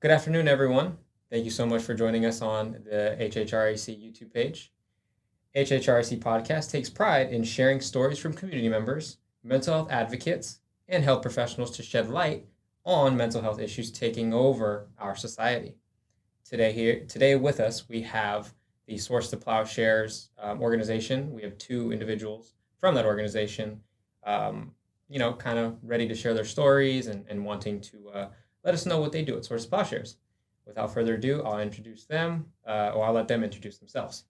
Good afternoon, everyone. Thank you so much for joining us on the HHREC YouTube page. HHREC Podcast takes pride in sharing stories from community members, mental health advocates, and health professionals to shed light on mental health issues taking over our society. Today with us, we have the Source to Plowshares organization. We have two individuals from that organization, kind of ready to share their stories and wanting to let us know what they do at Source to Plowshares. Without further ado, I'll introduce them, or I'll let them introduce themselves.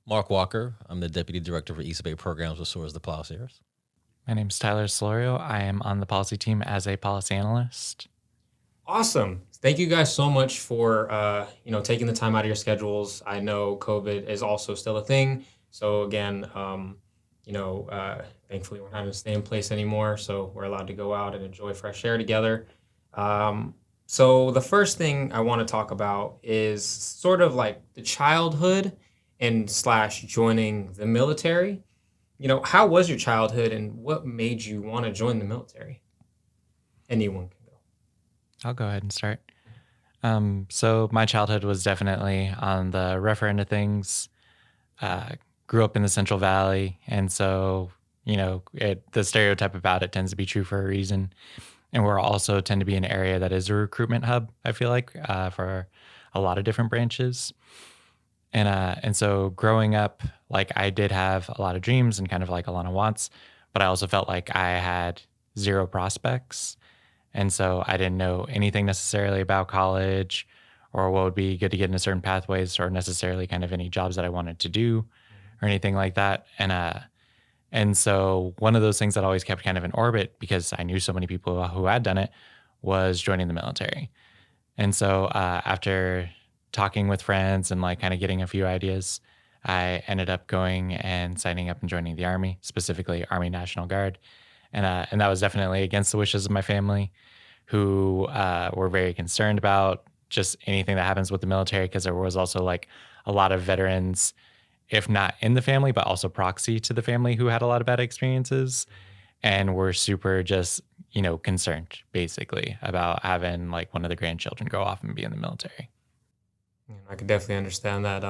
Mark Walker. I'm the Deputy Director for East Bay Programs with Source to Plowshares. My name is Tyler Solorio. I am on the policy team as a policy analyst. Awesome. Thank you guys so much for taking the time out of your schedules. I know COVID is also still a thing. So again, thankfully we're not having to stay in place anymore. So we're allowed to go out and enjoy fresh air together. So the first thing I want to talk about is sort of like the childhood and / joining the military. How was your childhood and what made you want to join the military? Anyone can go. I'll go ahead and start. So my childhood was definitely on the rougher end of things. Grew up in the Central Valley. And so, the stereotype about it tends to be true for a reason. And we're also tend to be an area that is a recruitment hub, I feel like, for a lot of different branches. And so growing up, like I did have a lot of dreams and kind of like a lot of wants, but I also felt like I had zero prospects. And so I didn't know anything necessarily about college or what would be good to get into certain pathways or necessarily kind of any jobs that I wanted to do or anything like that. And so one of those things that always kept kind of in orbit because I knew so many people who had done it was joining the military. And so after talking with friends and like kind of getting a few ideas, I ended up going and signing up and joining the Army, specifically Army National Guard. And that was definitely against the wishes of my family, who were very concerned about just anything that happens with the military, because there was also like a lot of veterans, if not in the family, but also proxy to the family who had a lot of bad experiences and were super just, concerned basically about having like one of the grandchildren go off and be in the military. I could definitely understand that.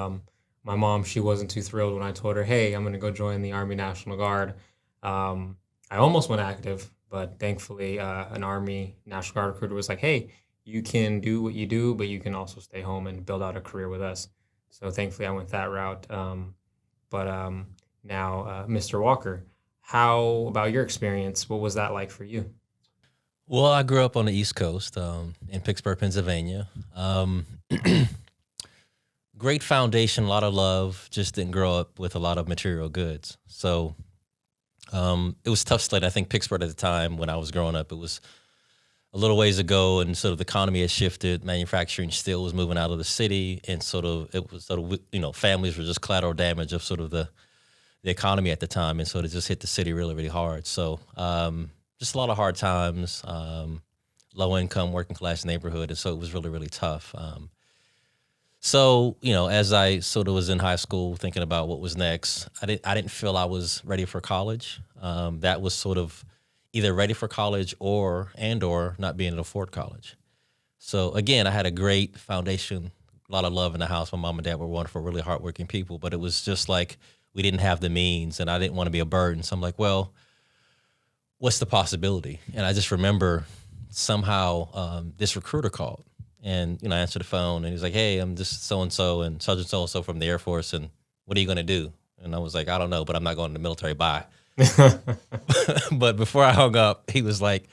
My mom, she wasn't too thrilled when I told her, hey, I'm going to go join the Army National Guard. I almost went active, but thankfully an Army National Guard recruiter was like, hey, you can do what you do, but you can also stay home and build out a career with us. So thankfully I went that route. Now, Mr. Walker, how about your experience? What was that like for you? Well, I grew up on the East Coast in Pittsburgh, Pennsylvania. Great foundation, a lot of love, just didn't grow up with a lot of material goods. So it was tough slate. I think Pittsburgh at the time when I was growing up, it was a little ways ago and sort of the economy had shifted. Manufacturing still was moving out of the city and families were just collateral damage of sort of the economy at the time. And so it just hit the city really, really hard. So just a lot of hard times, low income, working class neighborhood. And so it was really, really tough. So, as I sort of was in high school thinking about what was next, I didn't feel I was ready for college. That was sort of either ready for college or not being able to afford college. So again, I had a great foundation, a lot of love in the house. My mom and dad were wonderful, really hardworking people, but it was just like we didn't have the means and I didn't want to be a burden. So I'm like, well, what's the possibility? And I just remember somehow this recruiter called. And, I answered the phone and he's like, hey, I'm just so-and-so and Sergeant so-and-so from the Air Force. And what are you going to do? And I was like, I don't know, but I'm not going to the military. Bye. But before I hung up, he was like,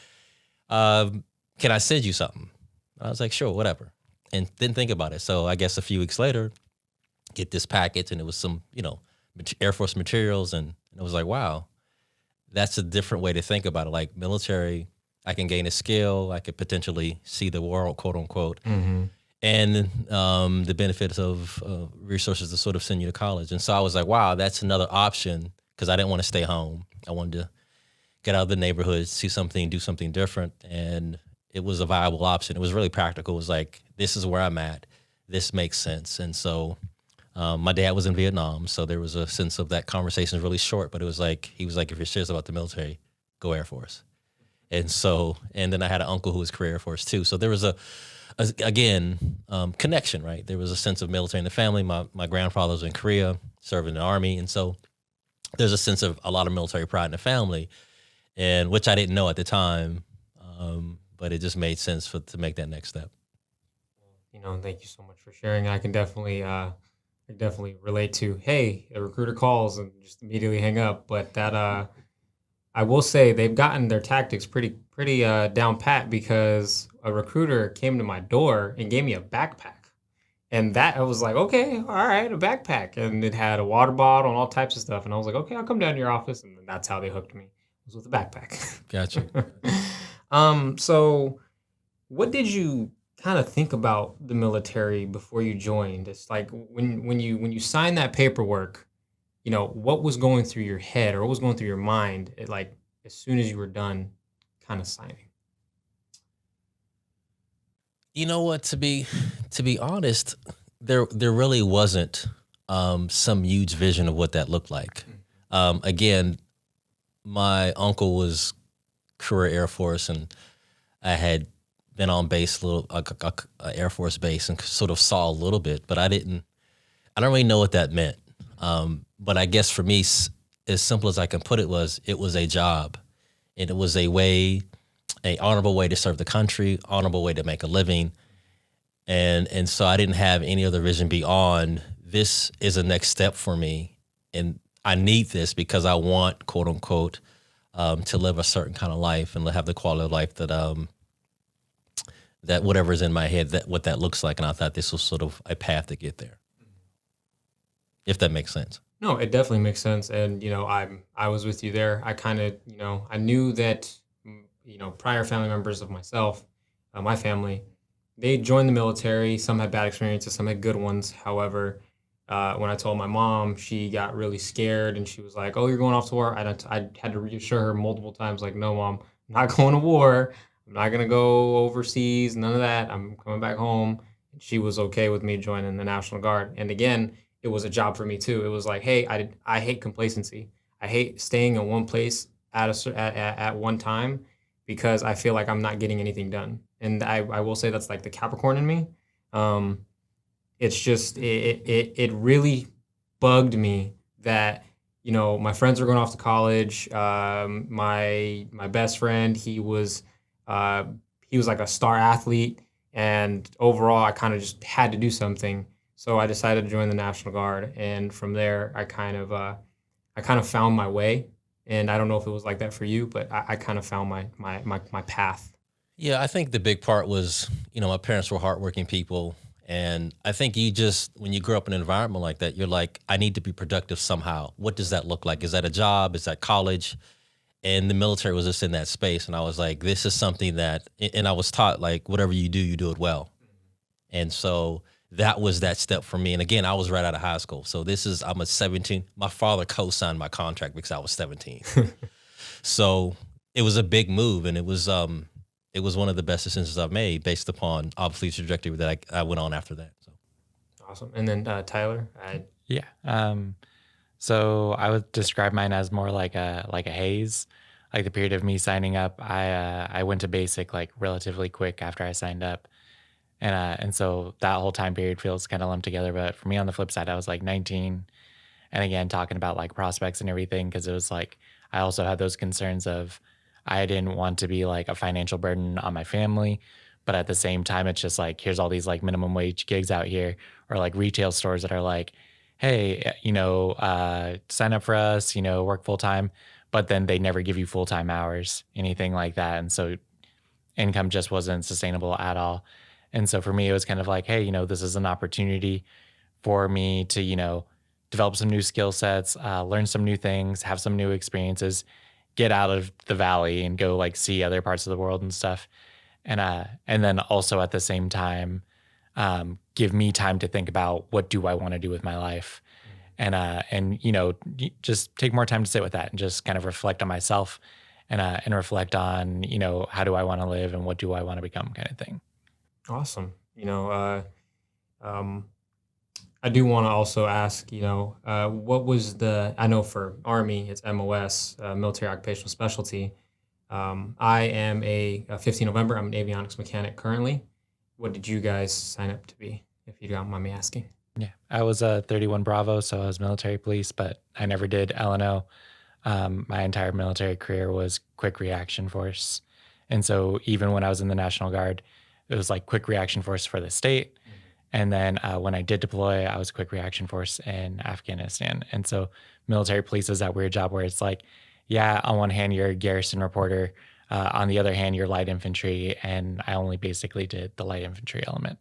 can I send you something? I was like, sure, whatever. And didn't think about it. So I guess a few weeks later, get this package and it was some, Air Force materials. And it was like, wow, that's a different way to think about it. Like military, I can gain a skill. I could potentially see the world, quote unquote. Mm-hmm. And the benefits of resources to sort of send you to college. And so I was like, wow, that's another option because I didn't want to stay home. I wanted to get out of the neighborhood, see something, do something different. And it was a viable option. It was really practical. It was like, this is where I'm at. This makes sense. And so my dad was in Vietnam. So there was a sense of that conversation is really short, but it was like, he was like, if you're serious about the military, go Air Force. And then I had an uncle who was career Air Force too. So there was connection, right? There was a sense of military in the family. My grandfather was in Korea, serving in the Army. And so there's a sense of a lot of military pride in the family, and which I didn't know at the time. But it just made sense to make that next step. Thank you so much for sharing. I can definitely relate to, hey, a recruiter calls and just immediately hang up. But that, I will say they've gotten their tactics pretty down pat, because a recruiter came to my door and gave me a backpack. And that, I was like, okay, all right, a backpack. And it had a water bottle and all types of stuff. And I was like, okay, I'll come down to your office. And then that's how they hooked me, was with a backpack. Gotcha. So what did you kind of think about the military before you joined? It's like when you signed that paperwork, what was going through your head, or what was going through your mind, like as soon as you were done kind of signing? You know what? To be honest, there really wasn't some huge vision of what that looked like. Again, my uncle was career Air Force, and I had been on base, Air Force base, and sort of saw a little bit, but I don't really know what that meant. But I guess for me, as simple as I can put it was a job, and it was a honorable way to serve the country, honorable way to make a living. And so I didn't have any other vision beyond, this is a next step for me. And I need this because I want, quote unquote, to live a certain kind of life and have the quality of life that whatever's in my head, what that looks like. And I thought this was sort of a path to get there, if that makes sense. No, it definitely makes sense. And, I was with you there. I kind of, I knew that, prior family members of myself, my family, they joined the military. Some had bad experiences, some had good ones. However, when I told my mom, she got really scared, and she was like, "Oh, you're going off to war?" I had to reassure her multiple times, like, "No, Mom, I'm not going to war. I'm not going to go overseas, none of that. I'm coming back home." And she was okay with me joining the National Guard. And again, it was a job for me too. It was like, hey, I hate complacency. I hate staying in one place at one time, because I feel like I'm not getting anything done. And I will say that's like the Capricorn in me. It's just, it really bugged me that, my friends were going off to college. My best friend, he was like a star athlete. And overall, I kind of just had to do something. So I decided to join the National Guard. And from there, I kind of found my way. And I don't know if it was like that for you, but I kind of found my path. Yeah, I think the big part was, my parents were hardworking people. And I think when you grow up in an environment like that, you're like, I need to be productive somehow. What does that look like? Is that a job? Is that college? And the military was just in that space. And I was like, this is something and I was taught, like, whatever you do it well. And so that was that step for me. And again, I was right out of high school. So I'm a 17. My father co-signed my contract because I was 17. So it was a big move, and it was one of the best decisions I've made based upon, obviously, the trajectory that I went on after that. So awesome. And then Tyler? Yeah. So I would describe mine as more like a haze. Like the period of me signing up, I went to basic like relatively quick after I signed up. And so that whole time period feels kind of lumped together. But for me, on the flip side, I was like 19. And again, talking about like prospects and everything, because it was like, I also had those concerns of, I didn't want to be like a financial burden on my family. But at the same time, it's just like, here's all these like minimum wage gigs out here, or like retail stores that are like, hey, sign up for us, work full time. But then they never give you full time hours, anything like that. And so income just wasn't sustainable at all. And so for me, it was kind of like, hey, this is an opportunity for me to, develop some new skill sets, learn some new things, have some new experiences, get out of the valley and go like see other parts of the world and stuff. And then also at the same time, give me time to think about, what do I want to do with my life? And just take more time to sit with that and just kind of reflect on myself and reflect on, how do I want to live and what do I want to become, kind of thing. Awesome. I do want to also ask, what was I know for Army, it's MOS, Military Occupational Specialty. I am a 15 November. I'm an avionics mechanic currently. What did you guys sign up to be, if you don't mind me asking? Yeah, I was a 31 Bravo, so I was military police, but I never did LNO. My entire military career was quick reaction force. And so even when I was in the National Guard, it was like quick reaction force for the state. And then when I did deploy, I was quick reaction force in Afghanistan. And so military police is that weird job where it's like, yeah, on one hand, you're a garrison reporter. On the other hand, you're light infantry. And I only basically did the light infantry element.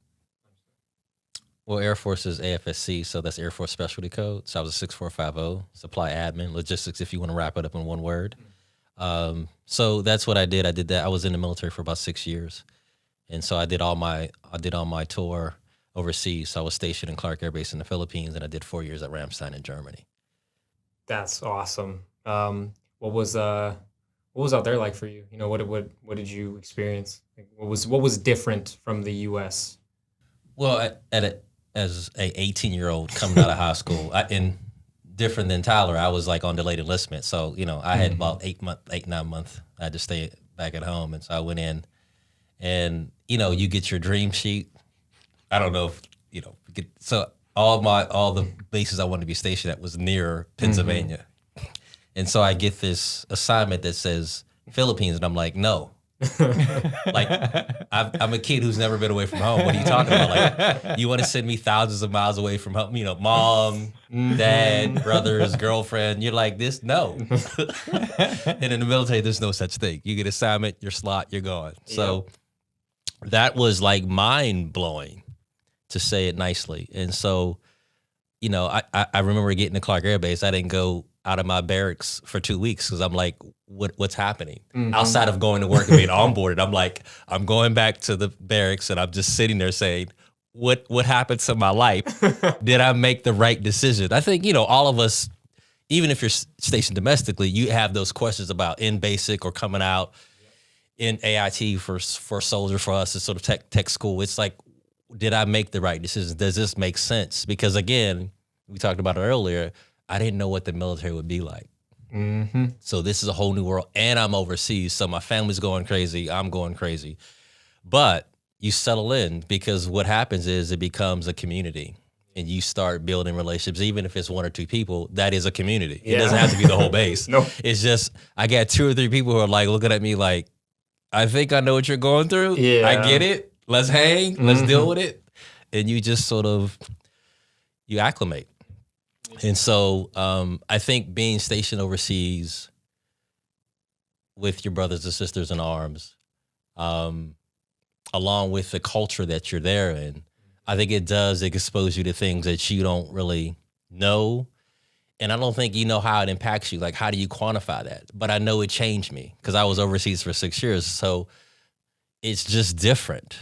Well, Air Force is AFSC, so that's Air Force Specialty Code. So I was a 6450, supply admin, logistics, if you want to wrap it up in one word. So that's what I did. I did that. I was in the military for about 6 years. And so I did all my tour overseas. So I was stationed in Clark Air Base in the Philippines, and I did 4 years at Ramstein in Germany. That's awesome. What was out there like for you? You know, what did you experience? Like, what was different from the U.S.? Well, as a 18-year-old coming out of high school, and different than Tyler, I was like on delayed enlistment. So, you know, I had about 9 months. I had to stay back at home. And so I went in and, you know, you get your dream sheet. I don't know if, you know, so all the bases I wanted to be stationed at was near Pennsylvania. And so I get this assignment that says Philippines. And I'm like, no. Like I'm a kid who's never been away from home. What are you talking about? Like, you want to send me thousands of miles away from home? You know, mom, dad, brothers, girlfriend. You're like, this? No. And in the military, there's no such thing. You get assignment, your slot, you're gone. So that was like mind blowing, to say it nicely. And so, you know, I remember getting to Clark Air Base. I didn't go out of my barracks for 2 weeks because I'm like, what's happening? Outside of going to work and being onboarded, I'm like, I'm going back to the barracks and I'm just sitting there saying, what happened to my life? Did I make the right decision? I think, you know, all of us, even if you're stationed domestically, you have those questions about in basic or coming out in AIT for soldier. For us, it's sort of tech school. It's like, did I make the right decision? Does this make sense? Because again, we talked about it earlier, I didn't know what the military would be like. So this is a whole new world, and I'm overseas. So my family's going crazy. I'm going crazy. But you settle in, because what happens is it becomes a community, and you start building relationships. Even if it's 1 or 2 people, that is a community. It doesn't have to be the whole base. No. It's just, I got 2 or 3 people who are like looking at me like, I think I know what you're going through. Yeah. I get it. Let's hang. Let's deal with it. And you just sort of, you acclimate. And so I think being stationed overseas with your brothers and sisters in arms, along with the culture that you're there in, I think it does expose you to things that you don't really know. And I don't think you know how it impacts you. Like, how do you quantify that? But I know it changed me because I was overseas for 6 years. So it's just different.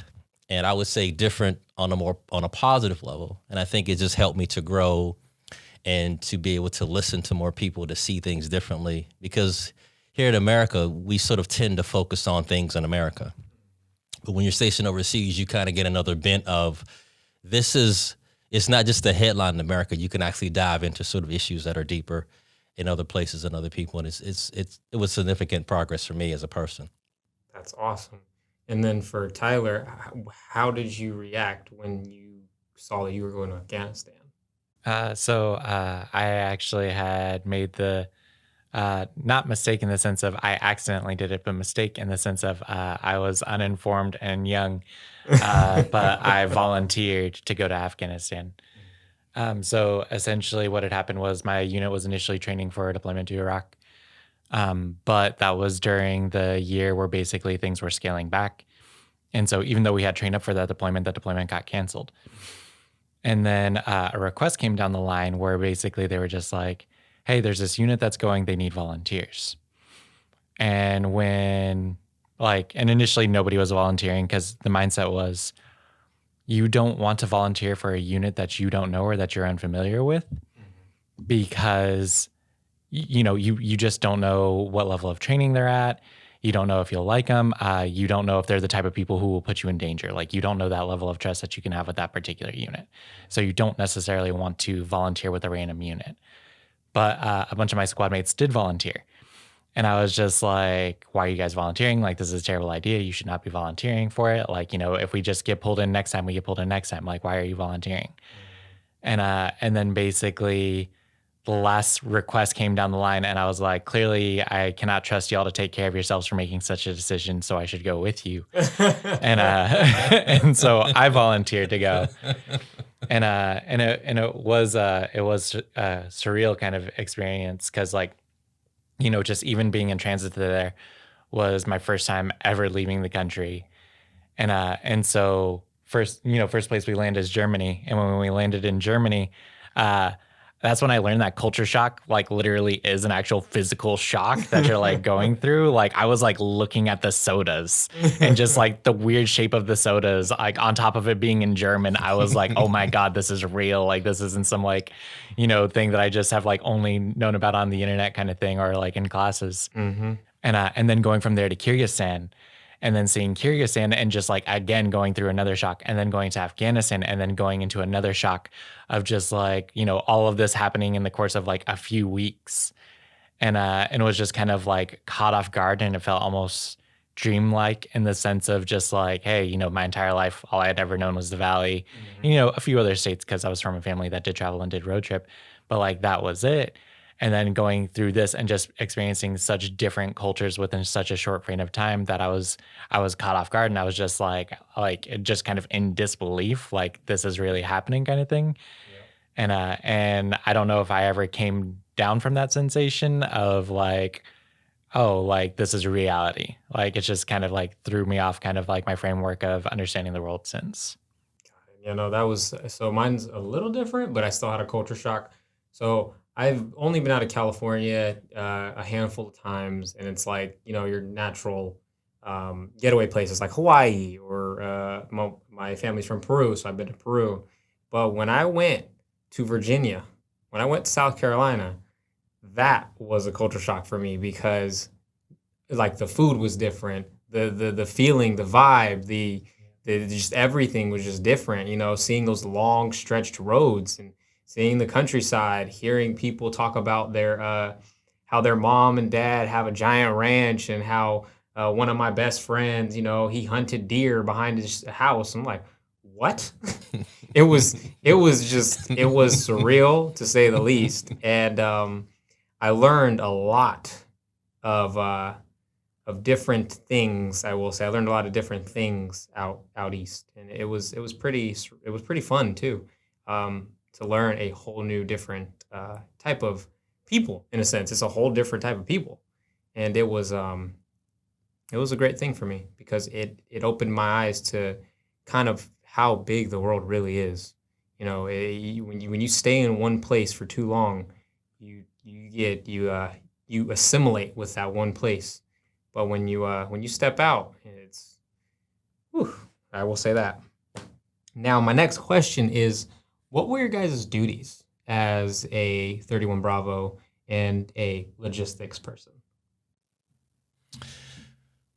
And I would say different on a positive level. And I think it just helped me to grow and to be able to listen to more people, to see things differently. Because here in America, we sort of tend to focus on things in America. But when you're stationed overseas, you kind of get another bent of it's not just a headline in America. You can actually dive into sort of issues that are deeper in other places and other people. And it was significant progress for me as a person. That's awesome. And then for Tyler, how did you react when you saw that you were going to Afghanistan? So I actually had made the not mistake in the sense of I accidentally did it, but mistake in the sense of I was uninformed and young, but I volunteered to go to Afghanistan. So essentially what had happened was my unit was initially training for a deployment to Iraq, but that was during the year where basically things were scaling back. And so even though we had trained up for that deployment got canceled. And then a request came down the line where basically they were just like, hey, there's this unit that's going, they need volunteers. And initially nobody was volunteering because the mindset was, you don't want to volunteer for a unit that you don't know or that you're unfamiliar with because, you just don't know what level of training they're at. You don't know if you'll like them. You don't know if they're the type of people who will put you in danger. Like, you don't know that level of trust that you can have with that particular unit. So you don't necessarily want to volunteer with a random unit. But a bunch of my squad mates did volunteer. And I was just like, why are you guys volunteering? Like, this is a terrible idea. You should not be volunteering for it. Like, if we just get pulled in next time, we get pulled in next time. Like, why are you volunteering? And then basically the last request came down the line, and I was like, clearly I cannot trust y'all to take care of yourselves for making such a decision, so I should go with you. and and so I volunteered to go. And it was a surreal kind of experience, because just even being in transit there was my first time ever leaving the country. And so first place we landed is Germany. And when we landed in Germany, that's when I learned that culture shock, literally is an actual physical shock that you're going through. I was looking at the sodas and just the weird shape of the sodas, on top of it being in German, I was like, oh my God, this is real. This isn't some thing that I just have only known about on the internet kind of thing, or in classes. Mm-hmm. And then going from there to Kyrgyzstan, and then seeing Kyrgyzstan, and just again going through another shock, and then going to Afghanistan, and then going into another shock of just all of this happening in the course of a few weeks. And it was just kind of caught off guard, and it felt almost dreamlike in the sense of just hey, my entire life, all I had ever known was the Valley, a few other states, because I was from a family that did travel and did road trip, but that was it. And then going through this and just experiencing such different cultures within such a short frame of time, that I was caught off guard, and I was just just kind of in disbelief, this is really happening kind of thing. Yeah. And I don't know if I ever came down from that sensation of this is reality. It's just kind of threw me off kind of my framework of understanding the world since. That was, so mine's a little different, but I still had a culture shock. So I've only been out of California a handful of times, and it's your natural getaway places like Hawaii, or my family's from Peru, so I've been to Peru. But when I went to Virginia, when I went to South Carolina, that was a culture shock for me, because the food was different, the feeling, the vibe, the just everything was just different. Seeing those long stretched roads, and seeing the countryside, hearing people talk about their how their mom and dad have a giant ranch, and how one of my best friends, he hunted deer behind his house. I'm like, what? It was surreal, to say the least. And I learned a lot of different things. I will say I learned a lot of different things out east, and it was pretty fun too. To learn a whole new different type of people, in a sense. It's a whole different type of people. And it was a great thing for me, because it opened my eyes to kind of how big the world really is. When you stay in one place for too long, you assimilate with that one place. But when you step out, it's, whew, I will say that. Now, my next question is, what were your guys' duties as a 31 Bravo and a logistics person?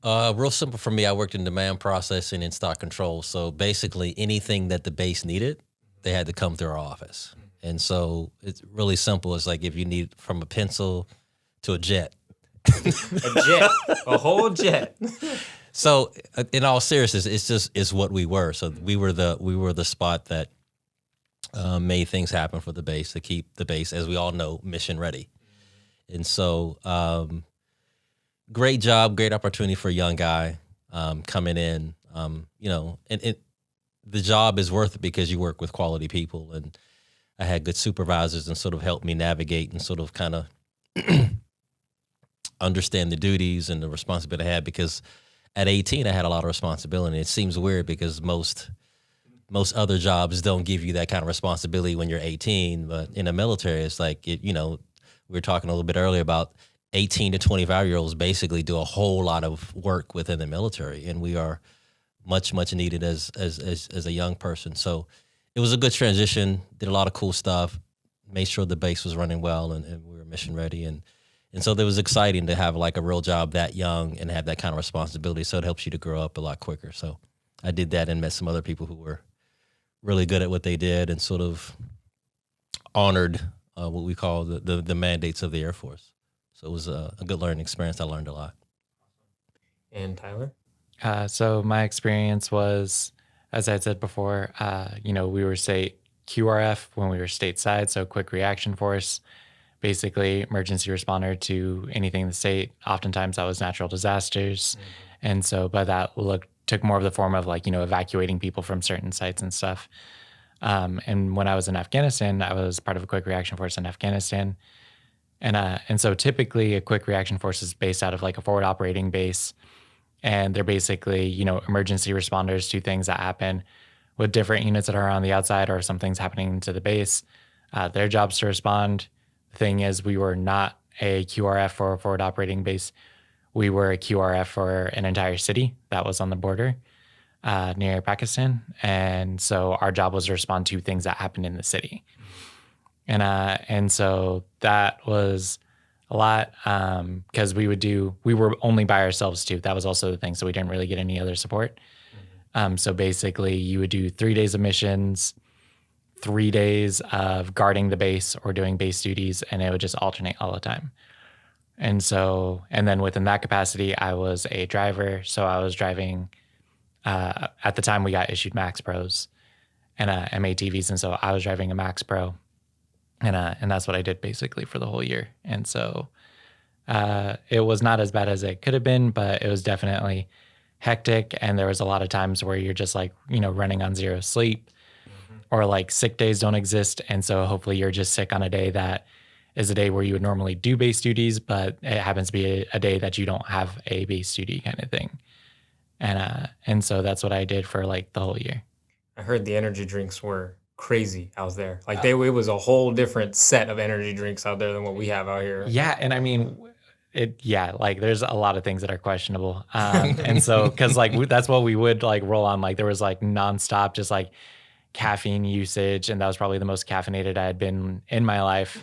Real simple for me. I worked in demand processing and stock control. So basically anything that the base needed, they had to come through our office. And so it's really simple. It's if you need from a pencil to a jet. A whole jet. So in all seriousness, it's what we were. So we were the spot that made things happen for the base, to keep the base, as we all know, mission ready. And so great job, great opportunity for a young guy coming in, and the job is worth it because you work with quality people. And I had good supervisors and sort of helped me navigate and sort of kind of understand the duties and the responsibility I had, because at 18, I had a lot of responsibility. It seems weird because most other jobs don't give you that kind of responsibility when you're 18, but in the military, it's we were talking a little bit earlier about 18 to 25-year-olds basically do a whole lot of work within the military, and we are much, much needed as a young person. So it was a good transition, did a lot of cool stuff, made sure the base was running well, and we were mission ready. And so it was exciting to have a real job that young and have that kind of responsibility. So it helps you to grow up a lot quicker. So I did that and met some other people who were really good at what they did and sort of honored what we call the mandates of the Air Force. So it was a good learning experience. I learned a lot. And Tyler? So my experience was, as I said before, we were state QRF when we were stateside, so quick reaction force, basically emergency responder to anything in the state. Oftentimes that was natural disasters. And so, but that took more of the form of evacuating people from certain sites and stuff. And when I was in Afghanistan, I was part of a quick reaction force in Afghanistan. And so typically a quick reaction force is based out of a forward operating base. And they're basically, emergency responders to things that happen with different units that are on the outside, or if something's happening to the base. Their job's to respond. The thing is, we were not a QRF for a forward operating base. We were a QRF for an entire city that was on the border near Pakistan. And so our job was to respond to things that happened in the city. And so that was a lot because we were only by ourselves too. That was also the thing. So we didn't really get any other support. So basically you would do 3 days of missions, 3 days of guarding the base or doing base duties, and it would just alternate all the time. And then within that capacity, I was a driver. So I was driving, at the time we got issued Max Pros and MATVs. And so I was driving a Max Pro. And that's what I did basically for the whole year. And so it was not as bad as it could have been, but it was definitely hectic. And there was a lot of times where you're just running on zero sleep, or sick days don't exist. And so hopefully you're just sick on a day that is a day where you would normally do base duties, but it happens to be a day that you don't have a base duty kind of thing. And so that's what I did for the whole year. I heard the energy drinks were crazy out there. It was a whole different set of energy drinks out there than what we have out here. Yeah. And I mean, there's a lot of things that are questionable. And so, cause that's what we would roll on. There was nonstop, just caffeine usage. And that was probably the most caffeinated I had been in my life.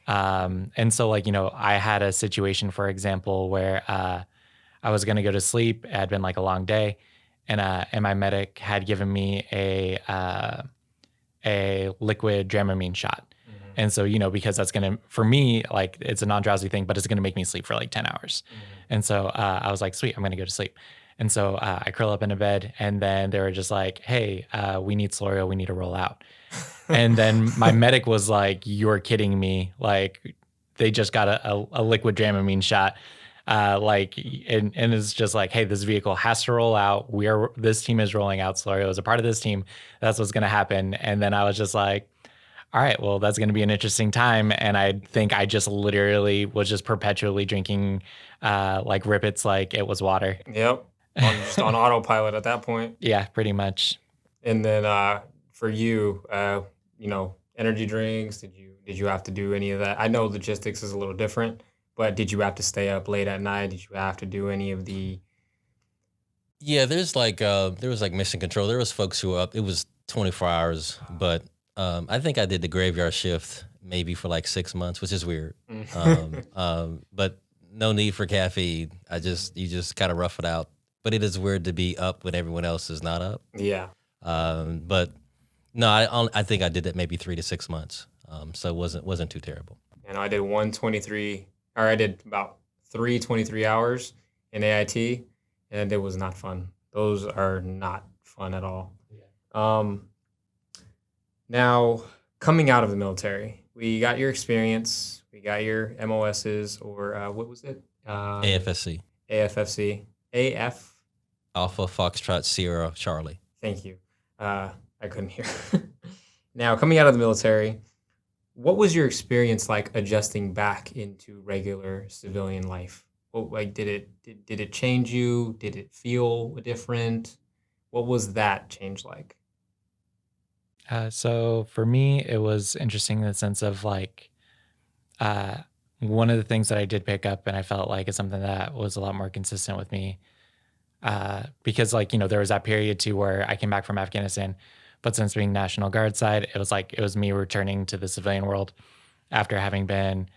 And so I had a situation, for example, where, I was going to go to sleep. It had been a long day, and my medic had given me a liquid Dramamine shot. And so, because that's going to, for me, it's a non-drowsy thing, but it's going to make me sleep for 10 hours. And so I was like, sweet, I'm going to go to sleep. And so I curl up in a bed, and then they were just like, hey, we need Slorio, we need to roll out. And then my medic was like, you're kidding me. They just got a liquid Dramamine shot. And it's just hey, this vehicle has to roll out. This team is rolling out. Slorio is a part of this team. That's what's going to happen. And then I was just like, all right, well, that's going to be an interesting time. And I think I just literally was just perpetually drinking, Rippets like it was water. Yep. Just on autopilot at that point. Yeah, pretty much. And then, for you, energy drinks, did you have to do any of that? I know logistics is a little different, but did you have to stay up late at night? Did you have to do any of the? Yeah, there was mission control. There was folks who were up. It was 24 hours, but I think I did the graveyard shift maybe for 6 months, which is weird. But no need for caffeine. You just kind of rough it out. But it is weird to be up when everyone else is not up. Yeah. But no, I think I did that maybe 3 to 6 months. So it wasn't too terrible. And I did I did about 3 hours in AIT, and it was not fun. Those are not fun at all. Yeah. Now, coming out of the military, we got your experience, we got your MOSs, or what was it? AFSC. AF. Alpha Foxtrot Sierra Charlie. Thank you. I couldn't hear. Now, coming out of the military, what was your experience like adjusting back into regular civilian life? Did it change you? Did it feel different? What was that change like? So for me, it was interesting in the sense of one of the things that I did pick up, and I felt like it's something that was a lot more consistent with me, because there was that period too where I came back from Afghanistan, but since being National Guard side, it was me returning to the civilian world after having been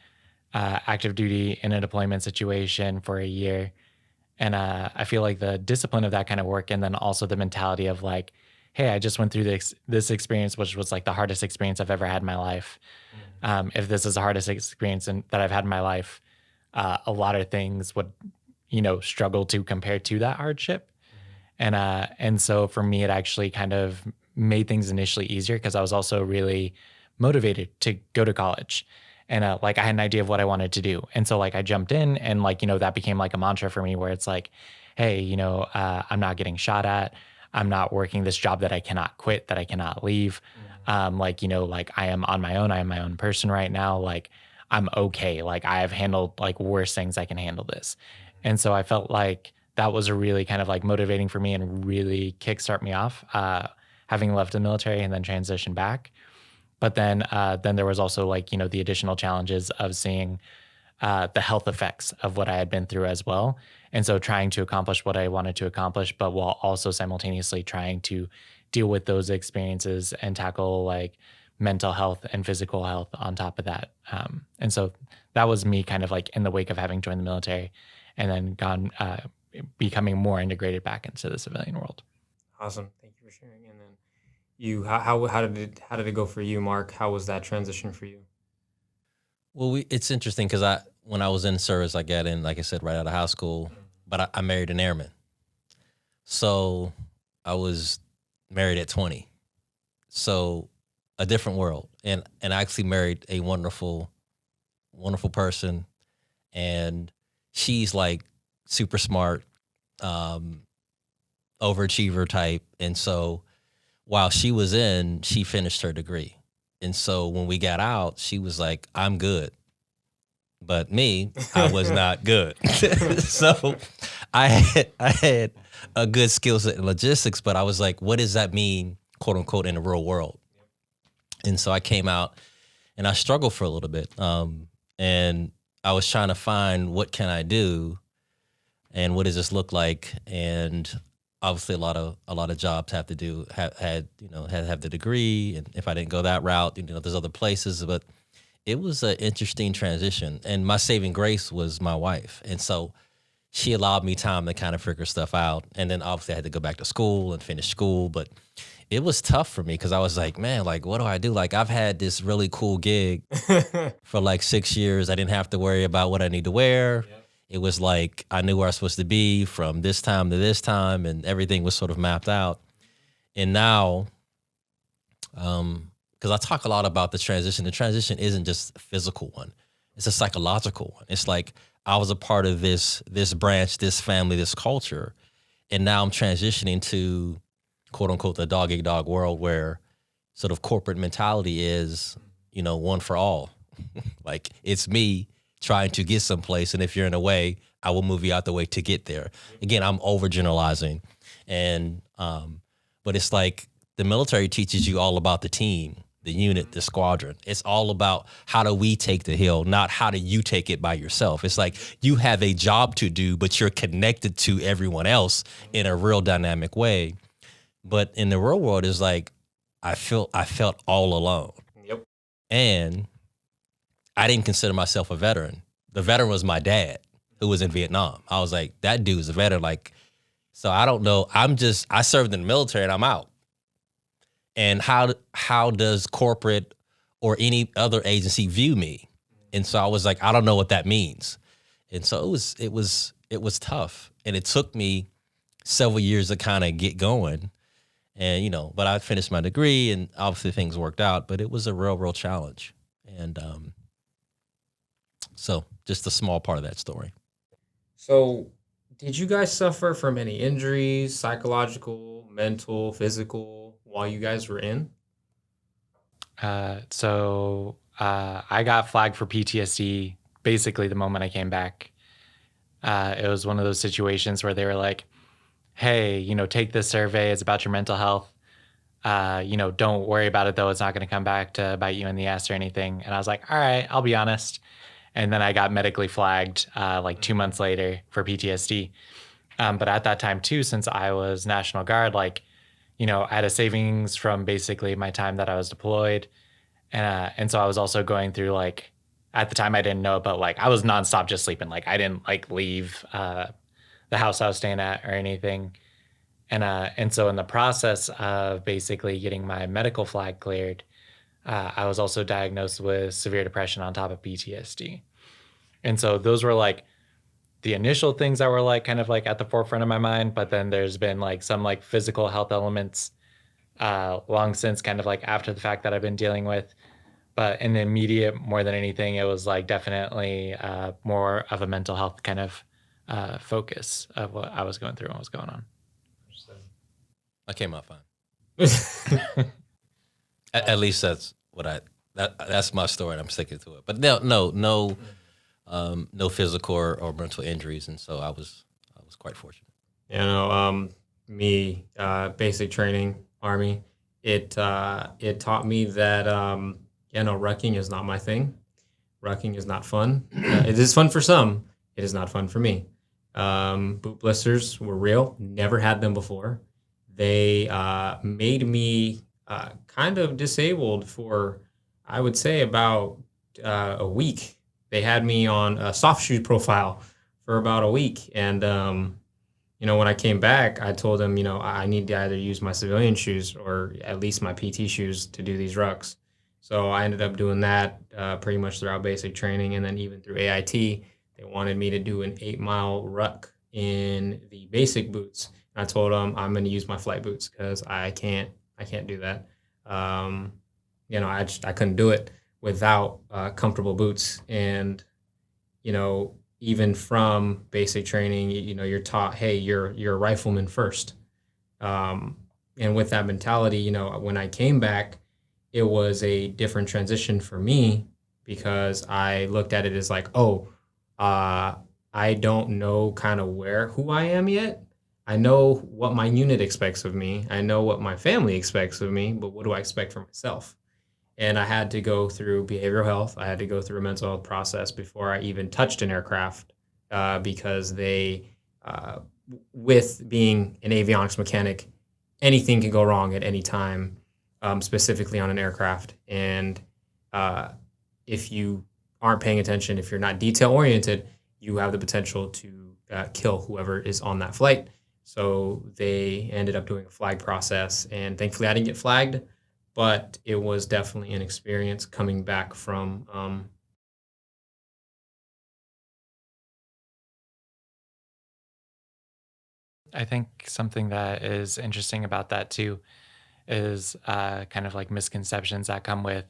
active duty in a deployment situation for a year. And I feel like the discipline of that kind of work, and then also the mentality of hey, I just went through this experience, which was the hardest experience I've ever had in my life. If this is the hardest experience that I've had in my life, a lot of things would, struggle to compare to that hardship. And so for me, it actually kind of made things initially easier because I was also really motivated to go to college. And like I had an idea of what I wanted to do. And so like I jumped in and like, that became like a mantra for me where it's like, hey, I'm not getting shot at. I'm not working this job that I cannot quit, that I cannot leave. Like I am on my own. I am my own person right now. Like I'm okay. Like I have handled like worse things. I can handle this. And so I felt like that was a really kind of like motivating for me and really kickstart me off, having left the military and then transitioned back. But then there was also like, the additional challenges of seeing the health effects of what I had been through as well. And so trying to accomplish what I wanted to accomplish, but while also simultaneously trying to deal with those experiences and tackle like mental health and physical health on top of that. And so that was me kind of like in the wake of having joined the military and then becoming more integrated back into the civilian world. Awesome. Thank you for sharing. And then how did it go for you, Mark? How was that transition for you? Well, it's interesting because when I was in service, I got in, like I said, right out of high school, but I married an airman. So I was married at 20. So a different world. And I actually married a wonderful, wonderful person. And she's like super smart, overachiever type. And so while she was in, she finished her degree. And so when we got out, she was like, I'm good. But me, I was not good. So I had a good skill set in logistics, but I was like, what does that mean, quote unquote, in the real world? And so I came out and I struggled for a little bit. And I was trying to find what can I do and what does this look like? And obviously a lot of jobs have to have the degree. And if I didn't go that route, there's other places, but it was an interesting transition. And my saving grace was my wife. And so she allowed me time to kind of figure stuff out. And then obviously I had to go back to school and finish school, but it was tough for me because I was like, man, like, what do I do? Like, I've had this really cool gig for like 6 years. I didn't have to worry about what I need to wear. Yep. It was like I knew where I was supposed to be from this time to this time, and everything was sort of mapped out. And now, because I talk a lot about the transition isn't just a physical one. It's a psychological one. It's like I was a part of this branch, this family, this culture, and now I'm transitioning to quote unquote the dog eat dog world where sort of corporate mentality is, one for all. Like it's me trying to get someplace, and if you're in a way, I will move you out the way to get there. Again, I'm overgeneralizing, and but it's like the military teaches you all about the team, the unit, the squadron. It's all about how do we take the hill, not how do you take it by yourself. It's like you have a job to do, but you're connected to everyone else in a real dynamic way. But in the real world, it's like I felt all alone. Yep. And I didn't consider myself a veteran. The veteran was my dad, who was in Vietnam. I was like, that dude's a veteran. Like, so I don't know. I served in the military and I'm out. And how does corporate or any other agency view me? And so I was like, I don't know what that means. And so it was tough. And it took me several years to kind of get going. And, but I finished my degree and obviously things worked out, but it was a real challenge. And so just a small part of that story. So did you guys suffer from any injuries, psychological, mental, physical, while you guys were in? So I got flagged for PTSD basically the moment I came back. It was one of those situations where they were like, hey, take this survey. It's about your mental health. Don't worry about it, though. It's not going to come back to bite you in the ass or anything. And I was like, all right, I'll be honest. And then I got medically flagged like 2 months later for PTSD. But at that time, too, since I was National Guard, I had a savings from basically my time that I was deployed. And so I was also going through at the time I didn't know, but I was nonstop just sleeping. I didn't leave the house I was staying at or anything. And so in the process of basically getting my medical flag cleared, I was also diagnosed with severe depression on top of PTSD. And so those were like the initial things that were like kind of like at the forefront of my mind. But then there's been like some like physical health elements long since, kind of like after the fact, that I've been dealing with. But in the immediate, more than anything, it was like definitely more of a mental health kind of focus of what I was going through and what was going on. I came out fine. At least that's what that's my story, and I'm sticking to it. But no physical or mental injuries, and so I was quite fortunate. Me, basic training, Army, it taught me that wrecking is not my thing. Wrecking is not fun. It is fun for some. It is not fun for me. Boot blisters were real. Never had them before. They made me kind of disabled for, I would say, about a week. They had me on a soft shoe profile for about a week. And, when I came back, I told them, I need to either use my civilian shoes or at least my PT shoes to do these rucks. So I ended up doing that pretty much throughout basic training. And then even through AIT, they wanted me to do an 8-mile ruck in the basic boots. And I told them I'm going to use my flight boots because I can't do that. I couldn't do it without comfortable boots. And, even from basic training, you're taught, hey, you're a rifleman first. And with that mentality, when I came back, it was a different transition for me because I looked at it as like, I don't know kind of who I am yet. I know what my unit expects of me. I know what my family expects of me, but what do I expect for myself? And I had to go through behavioral health. I had to go through a mental health process before I even touched an aircraft because with being an avionics mechanic, anything can go wrong at any time, specifically on an aircraft. And if you aren't paying attention, if you're not detail oriented, you have the potential to kill whoever is on that flight. So they ended up doing a flag process, and thankfully I didn't get flagged, but it was definitely an experience coming back from I think something that is interesting about that too is kind of like misconceptions that come with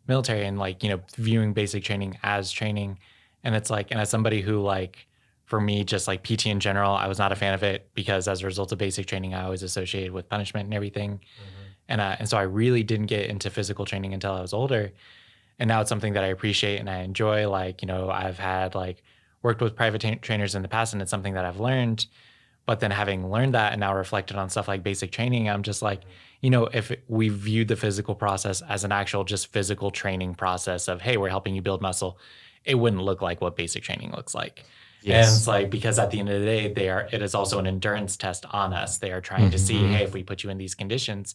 military and like, viewing basic training as training. And it's like, and as somebody who like, for me, just like PT in general, I was not a fan of it because as a result of basic training, I always associated with punishment and everything. Mm-hmm. And so I really didn't get into physical training until I was older. And now it's something that I appreciate and I enjoy. Like, I've had like worked with private trainers in the past, and it's something that I've learned. But then having learned that and now reflected on stuff like basic training, I'm just like, if we viewed the physical process as an actual just physical training process of, hey, we're helping you build muscle, it wouldn't look like what basic training looks like. Yes. And it's like, because at the end of the day, it is also an endurance test on us. They are trying to see, hey, if we put you in these conditions,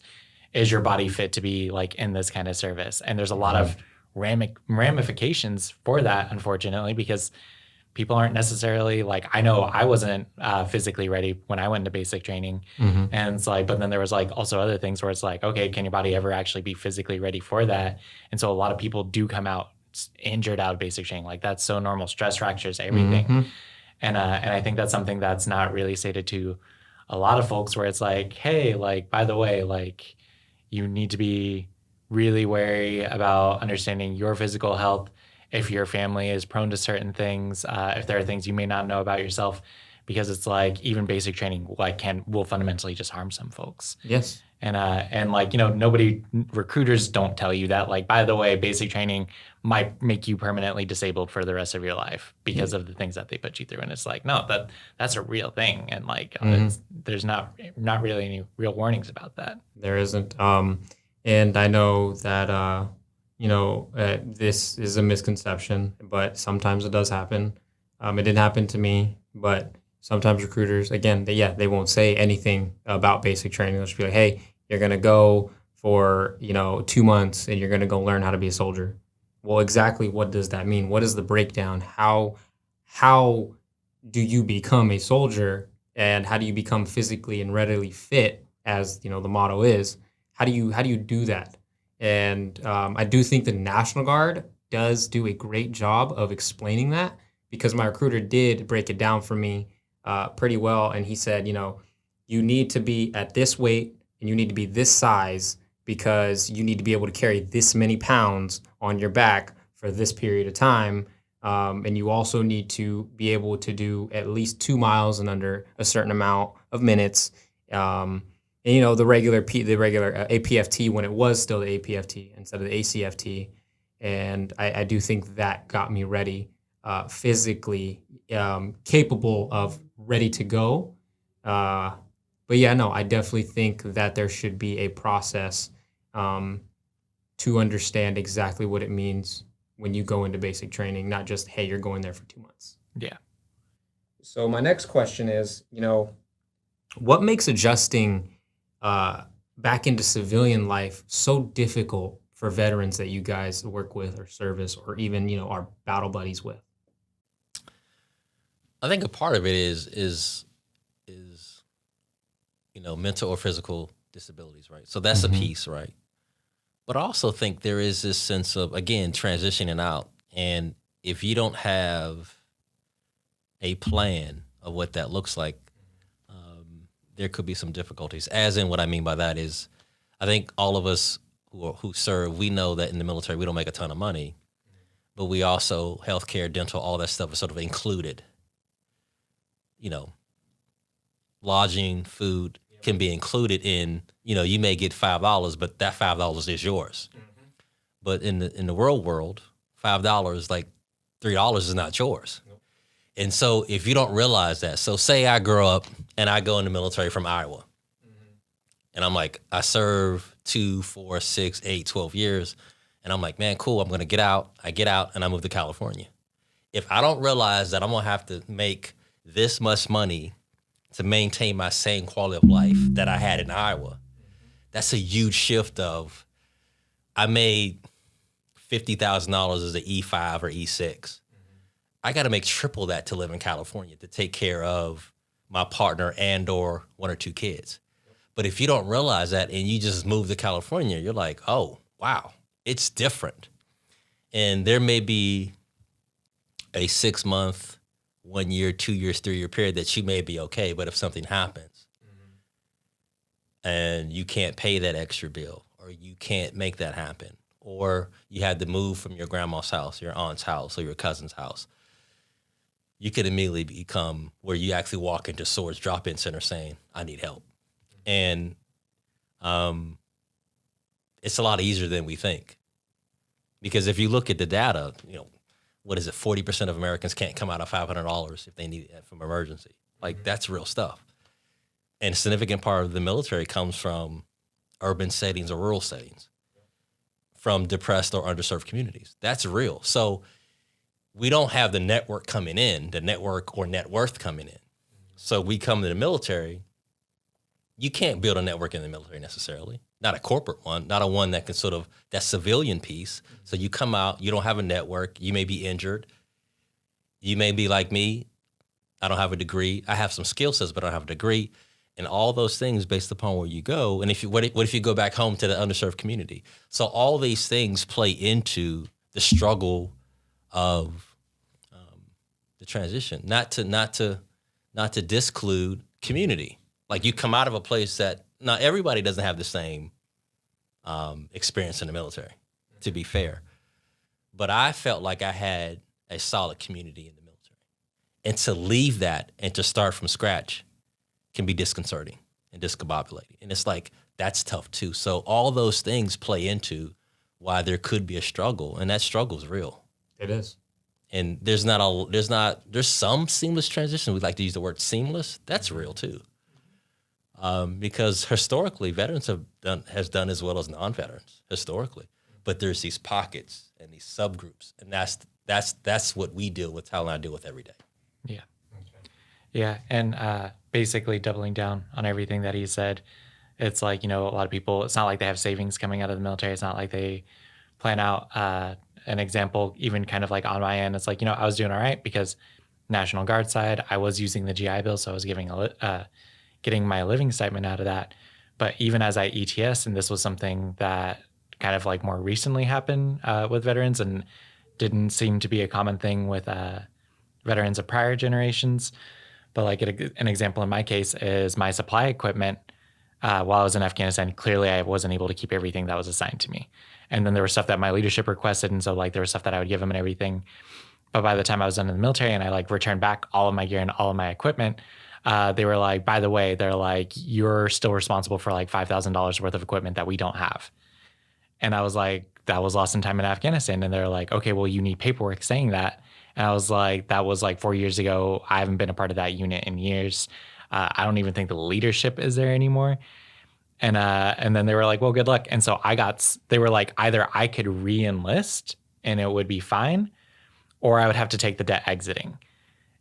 is your body fit to be like in this kind of service? And there's a lot of ramifications for that, unfortunately, because people aren't necessarily like, I know I wasn't physically ready when I went into basic training. Mm-hmm. And it's like, but then there was like also other things where it's like, okay, can your body ever actually be physically ready for that? And so a lot of people do come out injured out of basic training. Like that's so normal, stress fractures, everything. Mm-hmm. And I think that's something that's not really stated to a lot of folks, where it's like, hey, like, by the way, like you need to be really wary about understanding your physical health. If your family is prone to certain things, if there are things you may not know about yourself, because it's like even basic training will fundamentally just harm some folks. Yes. And like, recruiters don't tell you that, like, by the way, basic training might make you permanently disabled for the rest of your life because of the things that they put you through. And it's like, no, that's a real thing. And like, there's not really any real warnings about that. There isn't. And I know that, this is a misconception, but sometimes it does happen. It didn't happen to me, but sometimes recruiters, again, they won't say anything about basic training. They'll just be like, hey, you're going to go for, 2 months and you're going to go learn how to be a soldier. Well, exactly what does that mean? What is the breakdown? How do you become a soldier, and how do you become physically and readily fit, as, the motto is? How do you do that? And I do think the National Guard does do a great job of explaining that, because my recruiter did break it down for me pretty well. And he said, you need to be at this weight and you need to be this size because you need to be able to carry this many pounds on your back for this period of time. And you also need to be able to do at least 2 miles in under a certain amount of minutes. And, the regular APFT, when it was still the APFT instead of the ACFT. And I do think that got me ready, physically capable of ready to go. But yeah, no, I definitely think that there should be a process to understand exactly what it means when you go into basic training, not just, hey, you're going there for 2 months. Yeah. So my next question is, what makes adjusting back into civilian life so difficult for veterans that you guys work with or service or even, are battle buddies with? I think a part of it is mental or physical disabilities, right? So that's a piece, right? But I also think there is this sense of, again, transitioning out. And if you don't have a plan of what that looks like, there could be some difficulties. As in, what I mean by that is, I think all of us who serve, we know that in the military, we don't make a ton of money, but we also, healthcare, dental, all that stuff is sort of included. Lodging, food can be included in, you may get $5, but that $5 is yours. Mm-hmm. But in the real world, $5, like $3 is not yours. Nope. And so if you don't realize that, so say I grow up and I go in the military from Iowa, and I'm like, I serve 2, 4, 6, 8, 12 years. And I'm like, man, cool, I'm going to get out. I get out and I move to California. If I don't realize that I'm going to have to make this much money to maintain my same quality of life that I had in Iowa, that's a huge shift of, I made $50,000 as an E5 or E6. I got to make triple that to live in California to take care of my partner and or 1 or 2 kids. But if you don't realize that and you just move to California, you're like, oh, wow, it's different. And there may be a 6-month, 1 year, 2 years, 3 year period that you may be okay. But if something happens and you can't pay that extra bill or you can't make that happen, or you had to move from your grandma's house, your aunt's house, or your cousin's house, you could immediately become where you actually walk into SWORD's drop-in center saying, I need help. And it's a lot easier than we think. Because if you look at the data, what is it, 40% of Americans can't come out of $500 if they need it from emergency. Like, that's real stuff. And a significant part of the military comes from urban settings or rural settings, from depressed or underserved communities. That's real. So we don't have the network coming in, the network or net worth coming in. So we come to the military. You can't build a network in the military necessarily, not a corporate one, not a one that can sort of, that civilian piece. So you come out, you don't have a network, you may be injured. You may be like me, I don't have a degree. I have some skill sets, but I don't have a degree. And all those things based upon where you go. And what if you go back home to the underserved community? So all these things play into the struggle of the transition, not to disclude community. Like, you come out of a place that not everybody doesn't have the same experience in the military, to be fair. But I felt like I had a solid community in the military. And to leave that and to start from scratch can be disconcerting and discombobulating. And it's like, that's tough too. So all those things play into why there could be a struggle, and that struggle is real. It is. And there's some seamless transition. We like to use the word seamless. That's real too. Because historically, veterans has done as well as non-veterans historically, but there's these pockets and these subgroups, and that's what we deal with. Tal and I deal with every day. Yeah, yeah, and basically doubling down on everything that he said. It's like, a lot of people. It's not like they have savings coming out of the military. It's not like they plan out. An example, even kind of like on my end, it's like, I was doing all right because National Guard side, I was using the GI Bill, so I was getting my living stipend out of that. But even as I ETS, and this was something that kind of like more recently happened with veterans and didn't seem to be a common thing with veterans of prior generations. But like an example in my case is my supply equipment. While I was in Afghanistan, clearly I wasn't able to keep everything that was assigned to me. And then there was stuff that my leadership requested. And so like there was stuff that I would give them and everything. But by the time I was done in the military and I like returned back all of my gear and all of my equipment, they were like, by the way, they're like, you're still responsible for like $5,000 worth of equipment that we don't have. And I was like, that was lost in time in Afghanistan. And they're like, okay, well, you need paperwork saying that. And I was like, that was like 4 years ago. I haven't been a part of that unit in years. I don't even think the leadership is there anymore. And then they were like, well, good luck. And so they were like, either I could re-enlist and it would be fine, or I would have to take the debt exiting.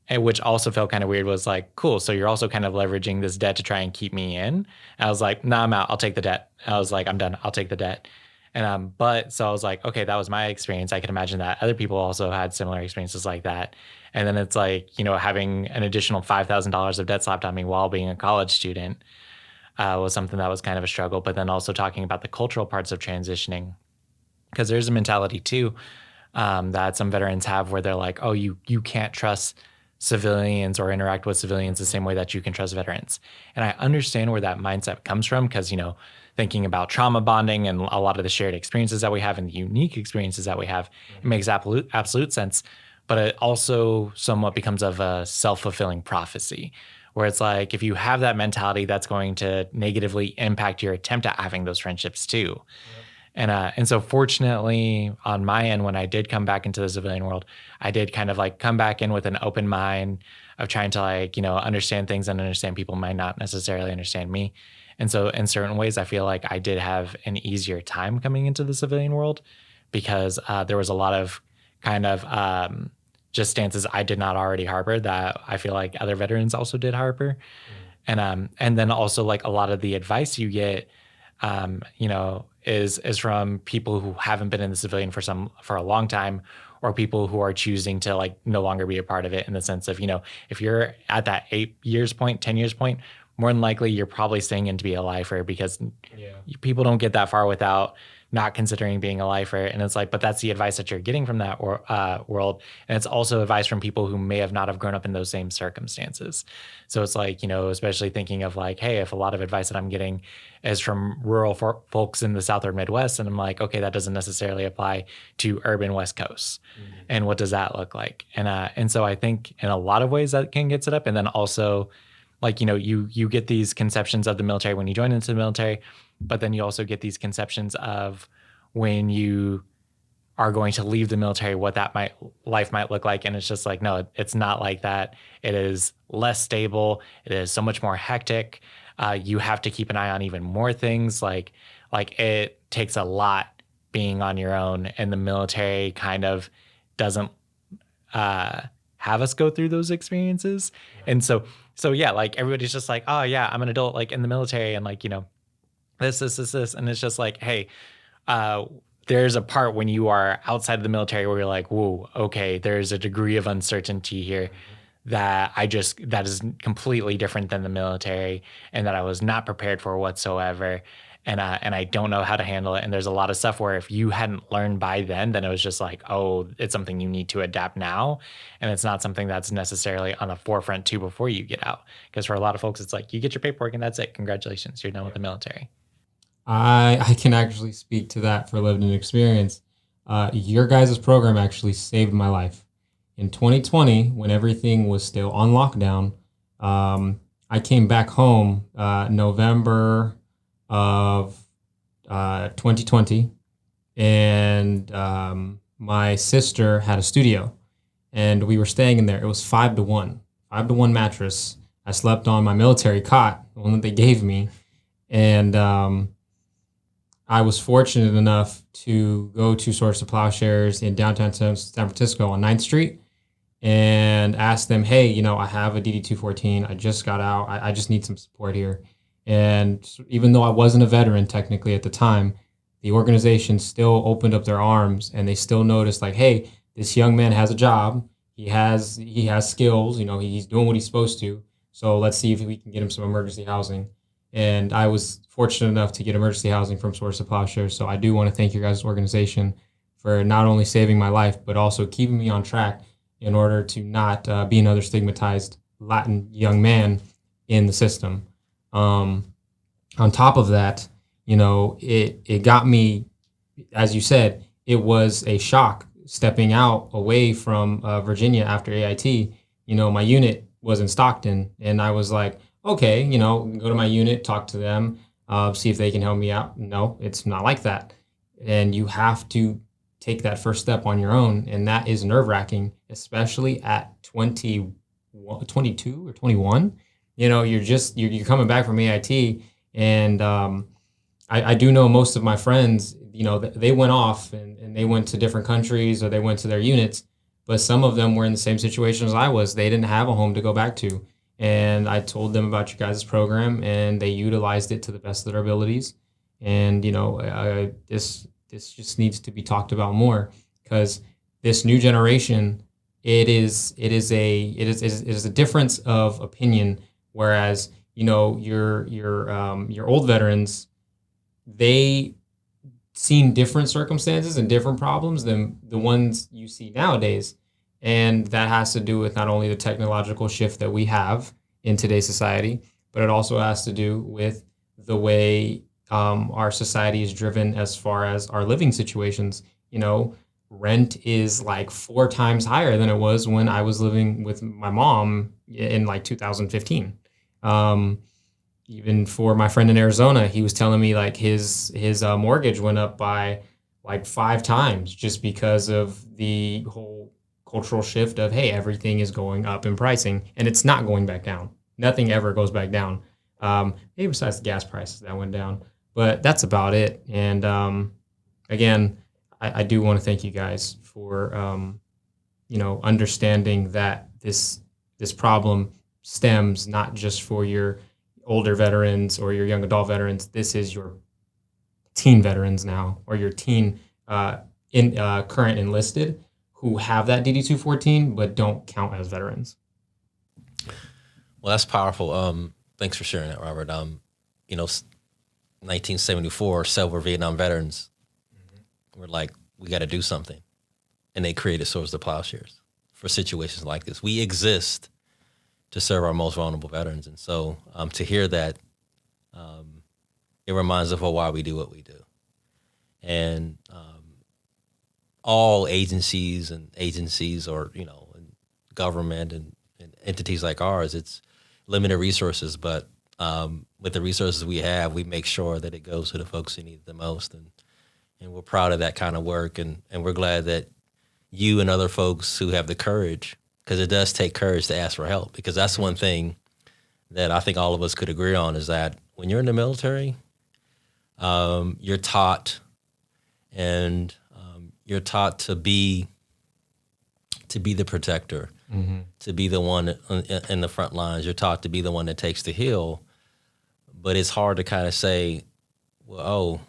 And which also felt kind of weird, was like, cool, so you're also kind of leveraging this debt to try and keep me in. And I was like, nah, I'm out. I'll take the debt. I was like, I'm done. I'll take the debt. And so I was like, okay, that was my experience. I can imagine that other people also had similar experiences like that. And then it's like, you know, having an additional $5,000 of debt slapped on me while being a college student was something that was kind of a struggle. But then also talking about the cultural parts of transitioning, because there's a mentality too that some veterans have where they're like, oh, you can't trust civilians or interact with civilians the same way that you can trust veterans. And I understand where that mindset comes from, because, you know, thinking about trauma bonding and a lot of the shared experiences that we have and the unique experiences that we have, it makes absolute sense. But it also somewhat becomes of a self-fulfilling prophecy, where it's like, if you have that mentality, that's going to negatively impact your attempt at having those friendships too. And so fortunately on my end, when I did come back into the civilian world, I did kind of like come back in with an open mind of trying to like, you know, understand things and understand people might not necessarily understand me. And so in certain ways, I feel like I did have an easier time coming into the civilian world, because there was a lot of kind of just stances I did not already harbor that I feel like other veterans also did harbor. And then also like a lot of the advice you get, you know, is from people who haven't been in the civilian for a long time, or people who are choosing to like no longer be a part of it, in the sense of, you know, if you're at that 8 years point, 10 years point, more than likely you're probably staying in to be a lifer, because people don't get that far without not considering being a lifer. And it's like, but that's the advice that you're getting from that world. And it's also advice from people who may have not have grown up in those same circumstances. So it's like, you know, especially thinking of like, hey, if a lot of advice that I'm getting is from rural folks in the South or Midwest, and I'm like, okay, that doesn't necessarily apply to urban West Coast. And what does that look like? And so I think in a lot of ways that can get set up. And then also, like, you know, you get these conceptions of the military when you join into the military, but then you also get these conceptions of when you are going to leave the military, what that life might look like. And it's just like, no, it's not like that. It is less stable. It is so much more hectic. You have to keep an eye on even more things. Like it takes a lot being on your own, and the military kind of doesn't have us go through those experiences. And so yeah, like everybody's just like, oh yeah, I'm an adult, like in the military, and like, you know, this. And it's just like, hey, there's a part when you are outside of the military where you're like, whoa, okay, there's a degree of uncertainty here that is completely different than the military, and that I was not prepared for whatsoever. And I don't know how to handle it. And there's a lot of stuff where if you hadn't learned by then it was just like, oh, it's something you need to adapt now. And it's not something that's necessarily on the forefront too before you get out. Because for a lot of folks, it's like, you get your paperwork and that's it. Congratulations, you're done with the military. I can actually speak to that for lived experience. Your guys' program actually saved my life. In 2020, when everything was still on lockdown, I came back home November of 2020, and my sister had a studio, and we were staying in there. It was 5-1 mattress. I slept on my military cot, the one that they gave me, and I was fortunate enough to go to Source of Plowshares in downtown San Francisco on 9th Street and ask them, hey, you know, I have a DD-214. I just got out. I just need some support here. And even though I wasn't a veteran technically at the time, the organization still opened up their arms, and they still noticed like, hey, this young man has a job. He has skills, you know, he's doing what he's supposed to. So let's see if we can get him some emergency housing. And I was fortunate enough to get emergency housing from Source of Plowshares. So I do want to thank your guys' organization for not only saving my life, but also keeping me on track in order to not be another stigmatized Latin young man in the system. On top of that, it got me, as you said, it was a shock stepping out away from Virginia after AIT. My unit was in Stockton, and I was like, okay, go to my unit, talk to them, see if they can help me out. No, it's not like that. And you have to take that first step on your own. And that is nerve wracking, especially at 22 or 21. You're coming back from AIT. And I do know most of my friends, they went off and they went to different countries or they went to their units. But some of them were in the same situation as I was. They didn't have a home to go back to. And I told them about your guys' program, and they utilized it to the best of their abilities. And this just needs to be talked about more, because this new generation, it is a difference of opinion. Whereas your old veterans, they seen different circumstances and different problems than the ones you see nowadays. And that has to do with not only the technological shift that we have in today's society, but it also has to do with the way our society is driven as far as our living situations. Rent is like 4 times higher than it was when I was living with my mom in like 2015. Even for my friend in Arizona, he was telling me like his mortgage went up by like 5 times just because of the whole cultural shift of, hey, everything is going up in pricing, and it's not going back down. Nothing ever goes back down. Maybe besides the gas prices that went down, but that's about it. And again, I do want to thank you guys for understanding that this problem stems not just for your older veterans or your young adult veterans. This is your teen veterans now, or your teen current enlisted who have that DD-214 but don't count as veterans. Well, that's powerful. Thanks for sharing that, Robert. 1974, several Vietnam veterans were like, we got to do something. And they created Swords to Plowshares for situations like this. We exist to serve our most vulnerable veterans. And so to hear that, it reminds us of why we do what we do. And all agencies or, government and entities like ours, it's limited resources, but with the resources we have, we make sure that it goes to the folks who need it the most. And we're proud of that kind of work. And we're glad that you and other folks who have the courage, because it does take courage to ask for help, because that's one thing that I think all of us could agree on, is that when you're in the military, you're taught to be the protector, to be the one in the front lines. You're taught to be the one that takes the hill, but it's hard to kind of say, well,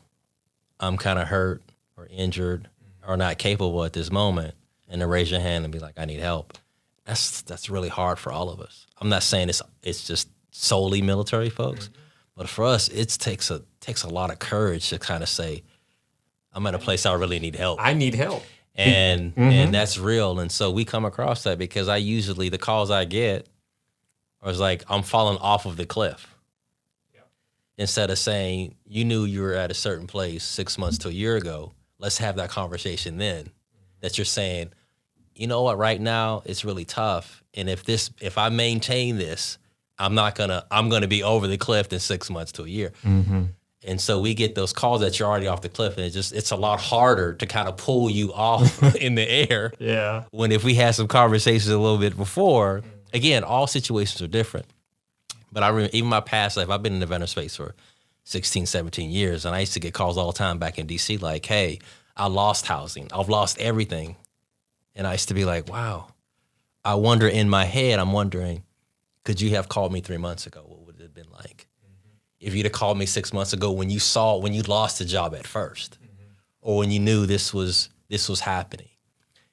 I'm kind of hurt or injured or not capable at this moment, and to raise your hand and be like, I need help. That's really hard for all of us. I'm not saying it's just solely military folks, but for us, it takes a lot of courage to kind of say, I'm at a place I really need help. I need help. And that's real. And so we come across that because the calls I get are like, I'm falling off of the cliff. Yep. Instead of saying, you knew you were at a certain place 6 months to a year ago, let's have that conversation then. That you're saying, you know what, right now it's really tough. And if I maintain this, I'm gonna be over the cliff in 6 months to a year. And so we get those calls that you're already off the cliff, and it's a lot harder to kind of pull you off in the air. Yeah. When if we had some conversations a little bit before, again, all situations are different. But I remember even my past life, I've been in the veteran space for 16, 17 years, and I used to get calls all the time back in DC like, hey, I lost housing. I've lost everything. And I used to be like, wow. I'm wondering, could you have called me 3 months ago? What would it have been like? If you'd have called me 6 months ago when you lost the job at first, or when you knew this was happening.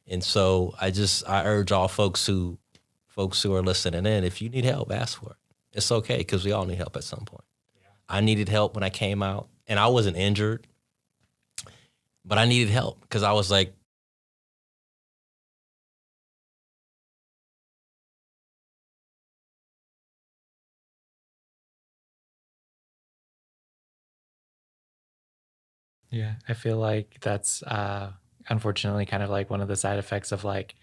And so I urge all folks who are listening in, if you need help, ask for it. It's okay, because we all need help at some point. Yeah. I needed help when I came out, and I wasn't injured, but I needed help because I was like, Yeah, I feel like that's unfortunately kind of like one of the side effects of like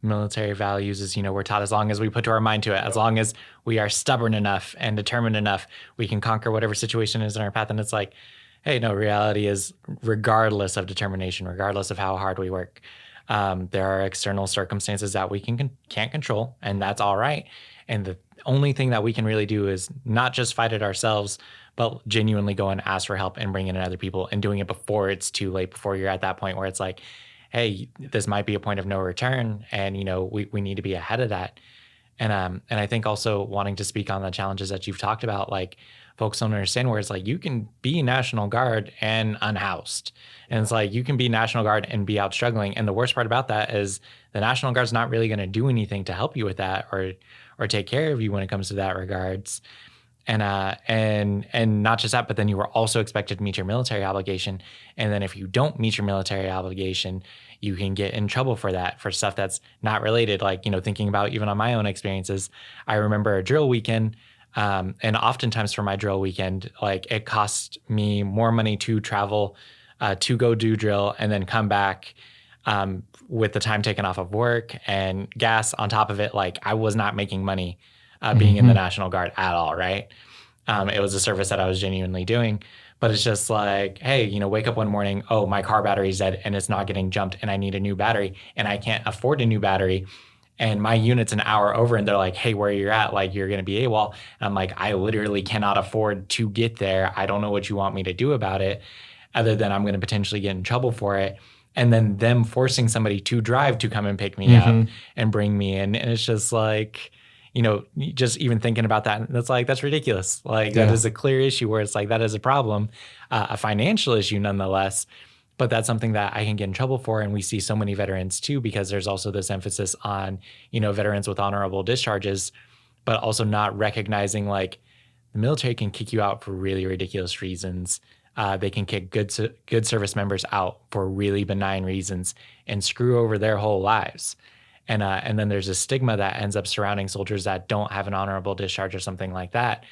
military values is, we're taught as long as we put our mind to it, as long as we are stubborn enough and determined enough, we can conquer whatever situation is in our path. And it's like, hey, no, reality is regardless of determination, regardless of how hard we work, there are external circumstances that we can't control, and that's all right. And the only thing that we can really do is not just fight it ourselves, but genuinely go and ask for help and bring in other people and doing it before it's too late, before you're at that point where it's like, hey, this might be a point of no return, and we need to be ahead of that. And I think also wanting to speak on the challenges that you've talked about, like folks don't understand where it's like you can be National Guard and unhoused, and it's like you can be National Guard and be out struggling. And the worst part about that is the National Guard's not really going to do anything to help you with that or take care of you when it comes to that regards. And not just that, but then you were also expected to meet your military obligation. And then if you don't meet your military obligation, you can get in trouble for that, for stuff that's not related. Like, thinking about even on my own experiences, I remember a drill weekend. And oftentimes for my drill weekend, like it cost me more money to travel, to go do drill and then come back, with the time taken off of work and gas on top of it. Like I was not making money being in the National Guard at all, right? It was a service that I was genuinely doing, but it's just like, hey, wake up one morning, oh, my car battery's dead and it's not getting jumped and I need a new battery and I can't afford a new battery. And my unit's an hour over and they're like, hey, where you're at, like you're going to be AWOL. And I'm like, I literally cannot afford to get there. I don't know what you want me to do about it other than I'm going to potentially get in trouble for it. And then them forcing somebody to drive to come and pick me up and bring me in. And it's just like, just even thinking about that, that's ridiculous. Like that is a clear issue where it's like, that is a problem, a financial issue nonetheless, but that's something that I can get in trouble for. And we see so many veterans too, because there's also this emphasis on, veterans with honorable discharges, but also not recognizing like the military can kick you out for really ridiculous reasons. They can kick good service members out for really benign reasons and screw over their whole lives. And then there's a stigma that ends up surrounding soldiers that don't have an honorable discharge or something like that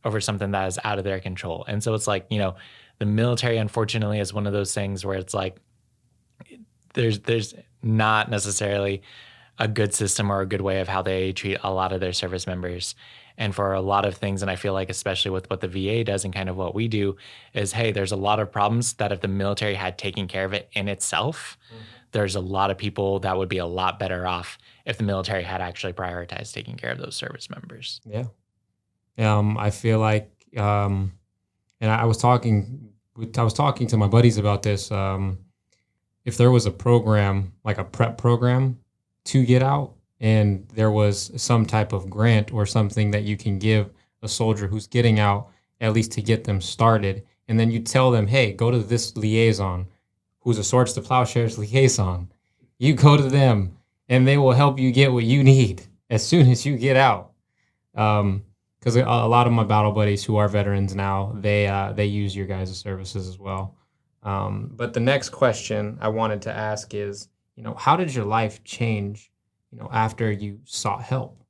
over something that is out of their control. And so it's like, the military, unfortunately, is one of those things where it's like there's not necessarily a good system or a good way of how they treat a lot of their service members. And for a lot of things, and I feel like especially with what the VA does and kind of what we do is, hey, there's a lot of problems that if the military had taken care of it in itself, there's a lot of people that would be a lot better off if the military had actually prioritized taking care of those service members. Yeah. I feel like, and I was talking to my buddies about this. If there was a program, like a prep program to get out, and there was some type of grant or something that you can give a soldier who's getting out, at least to get them started, and then you tell them, hey, go to this liaison, who's a Swords to Plowshares liaison. You go to them, and they will help you get what you need as soon as you get out. Because a lot of my battle buddies who are veterans now, they use your guys' services as well. But the next question I wanted to ask is, how did your life change, after you sought help,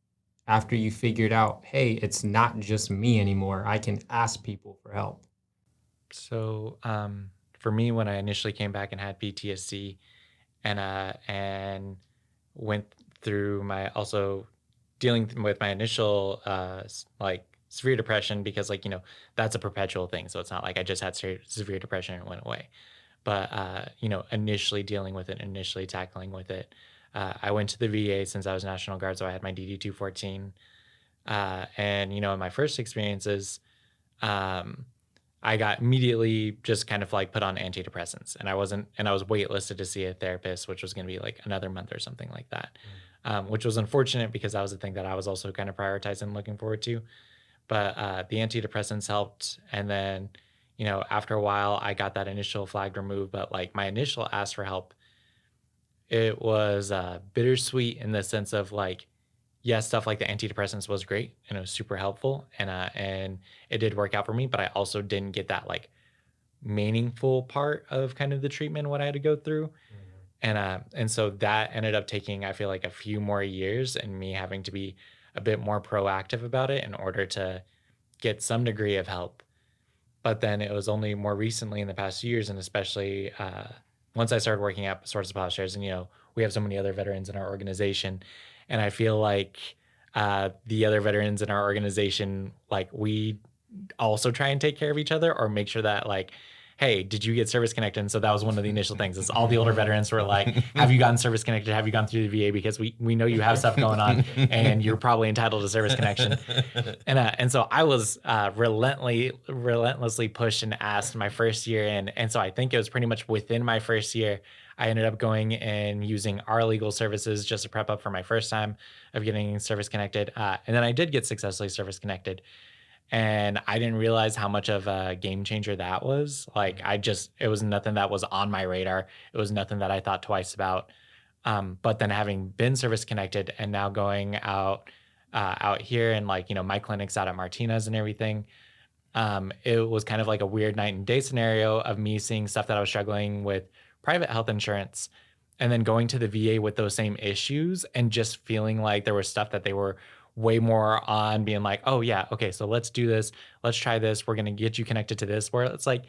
after you figured out, hey, it's not just me anymore. I can ask people for help. So for me, when I initially came back and had PTSD and went through my also dealing with my initial like severe depression, because like, that's a perpetual thing. So it's not like I just had severe depression and it went away. But, initially dealing with it, initially tackling with it, I went to the VA since I was National Guard. So I had my DD 214. And, in my first experiences, I got immediately just kind of like put on antidepressants, and I was waitlisted to see a therapist, which was going to be like another month or something like that. Which was unfortunate because that was the thing that I was also kind of prioritizing and looking forward to. But the antidepressants helped. And then, after a while, I got that initial flag removed. But like my initial ask for help, it was bittersweet in the sense of like, yes, stuff like the antidepressants was great and it was super helpful. And it did work out for me. But I also didn't get that like meaningful part of kind of the treatment, what I had to go through. And so that ended up taking, I feel like, a few more years and me having to be a bit more proactive about it in order to get some degree of help. But then it was only more recently in the past years, and especially once I started working at Swords of Plowshares, and we have so many other veterans in our organization, and I feel like the other veterans in our organization, like we also try and take care of each other or make sure that like, hey, did you get service connected? And so that was one of the initial things is all the older veterans were like, have you gotten service connected? Have you gone through the VA? Because we know you have stuff going on and you're probably entitled to service connection. And so I was relentlessly pushed and asked my first year in. And so I think it was pretty much within my first year, I ended up going and using our legal services just to prep up for my first time of getting service connected. And then I did get successfully service connected. And I didn't realize how much of a game changer that was. Like it was nothing that was on my radar. It was nothing that I thought twice about. But then having been service connected and now going out here and like, my clinic's out at Martinez and everything. It was kind of like a weird night and day scenario of me seeing stuff that I was struggling with private health insurance and then going to the VA with those same issues and just feeling like there was stuff that they were way more on being like, oh yeah, okay, so let's do this. Let's try this. We're going to get you connected to this. Where it's like,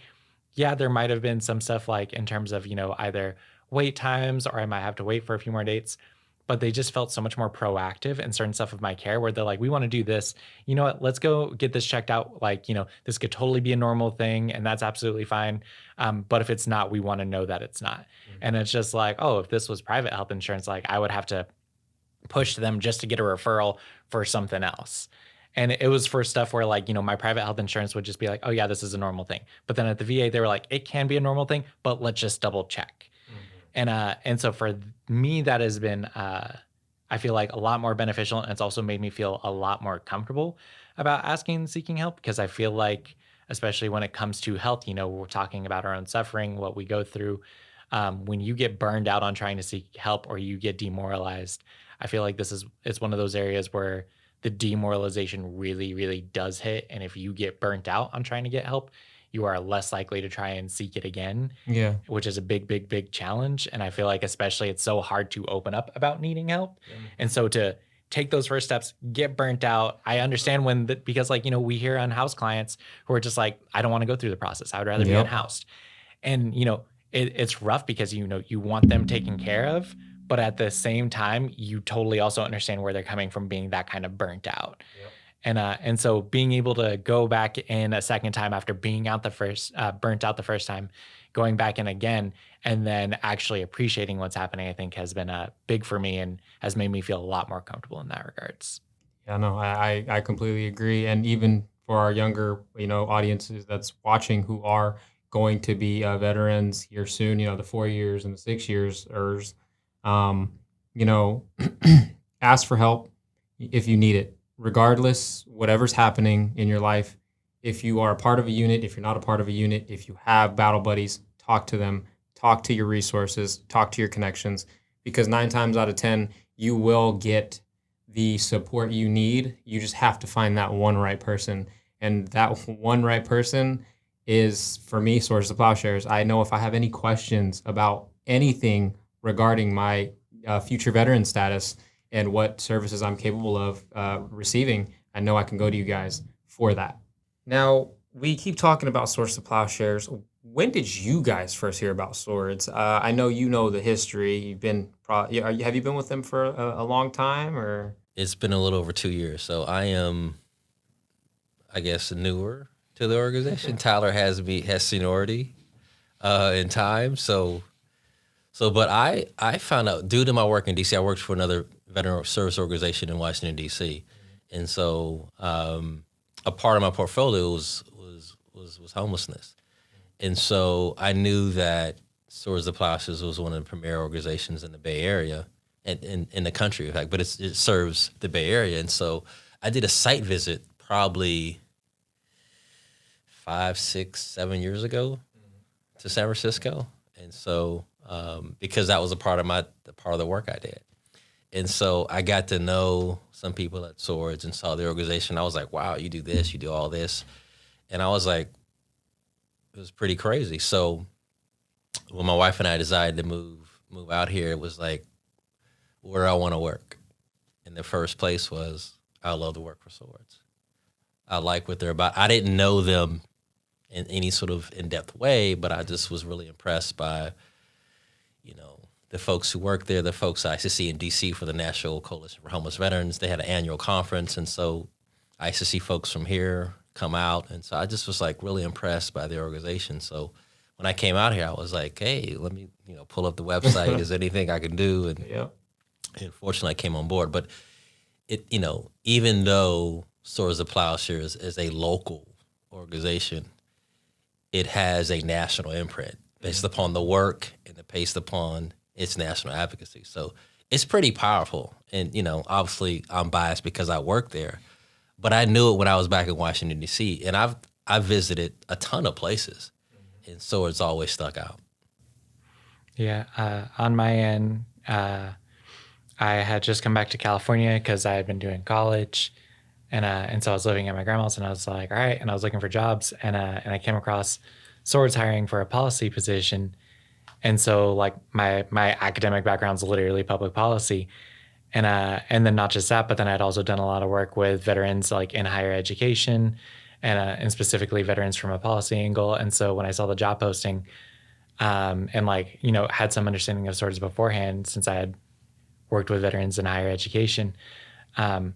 yeah, there might have been some stuff like in terms of, either wait times or I might have to wait for a few more dates, but they just felt so much more proactive in certain stuff of my care where they're like, we want to do this. You know what? Let's go get this checked out. Like, this could totally be a normal thing and that's absolutely fine. But if it's not, we want to know that it's not. Mm-hmm. And it's just like, oh, if this was private health insurance, like I would have to push them just to get a referral for something else. And it was for stuff where like, my private health insurance would just be like, oh yeah, this is a normal thing. But then at the VA, they were like, it can be a normal thing, but let's just double check. Mm-hmm. And so for me, that has been, I feel like a lot more beneficial. And it's also made me feel a lot more comfortable about asking and seeking help because I feel like, especially when it comes to health, we're talking about our own suffering, what we go through. When you get burned out on trying to seek help or you get demoralized, I feel like it's one of those areas where the demoralization really, really does hit. And if you get burnt out on trying to get help, you are less likely to try and seek it again. Yeah. Which is a big, big, big challenge. And I feel like especially it's so hard to open up about needing help. Yeah. And so to take those first steps, get burnt out. I understand because like, we hear on house clients who are just like, I don't want to go through the process. I would rather be unhoused. And, it's rough because, you want them taken care of. But at the same time, you totally also understand where they're coming from being that kind of burnt out. Yep. And so being able to go back in a second time after being burnt out the first time, going back in again, and then actually appreciating what's happening, I think has been big for me and has made me feel a lot more comfortable in that regards. Yeah, no, I completely agree. And even for our younger, audiences that's watching who are going to be veterans here soon, the 4 years and the 6 years, ask for help if you need it, regardless, whatever's happening in your life. If you are a part of a unit, if you're not a part of a unit, if you have battle buddies, talk to them, talk to your resources, talk to your connections, because 9 times out of 10, you will get the support you need. You just have to find that one right person. And that one right person is, for me, Swords of Plowshares. I know if I have any questions about anything regarding my future veteran status and what services I'm capable of receiving, I know I can go to you guys for that. Now, we keep talking about Swords of Plowshares. When did you guys first hear about Swords? I know you know the history. You've been have you been with them for a long time, or? It's been a little over 2 years, so I am, I guess, newer to the organization. Tyler has seniority in time, but I found out due to my work in DC, I worked for another veteran service organization in Washington, DC. And so a part of my portfolio was homelessness. And so I knew that Swords of Plowshares was one of the premier organizations in the Bay Area and in the country, in fact, but it serves the Bay Area. And so I did a site visit probably 5, 6, 7 years ago to San Francisco. And so because that was a part of the work I did. And so I got to know some people at Swords and saw the organization. I was like, wow, you do this, you do all this. And I was like, it was pretty crazy. So when my wife and I decided to move out here, it was like, where do I want to work? And the first place was, I love to work for Swords. I like what they're about. I didn't know them in any sort of in-depth way, but I just was really impressed by, the folks who work there, the folks I used to see in D.C. for the National Coalition for Homeless Veterans. They had an annual conference, and so I used to see folks from here come out, and so I just was like really impressed by the organization. So when I came out here, I was like, hey, let me pull up the website. Is there anything I can do? And fortunately, I came on board. But it even though Swords of Plowshares is a local organization, it has a national imprint based upon the work and based upon its national advocacy. So it's pretty powerful. And, obviously I'm biased because I work there, but I knew it when I was back in Washington, D.C. And I've visited a ton of places, and Swords always stuck out. Yeah. On my end, I had just come back to California because I had been doing college. And so I was living at my grandma's, and I was like, all right. And I was looking for jobs, and I came across Swords hiring for a policy position. And so like my academic background is literally public policy. And then not just that, but then I'd also done a lot of work with veterans like in higher education and specifically veterans from a policy angle. And so when I saw the job posting, and had some understanding of Swords beforehand, since I had worked with veterans in higher education, I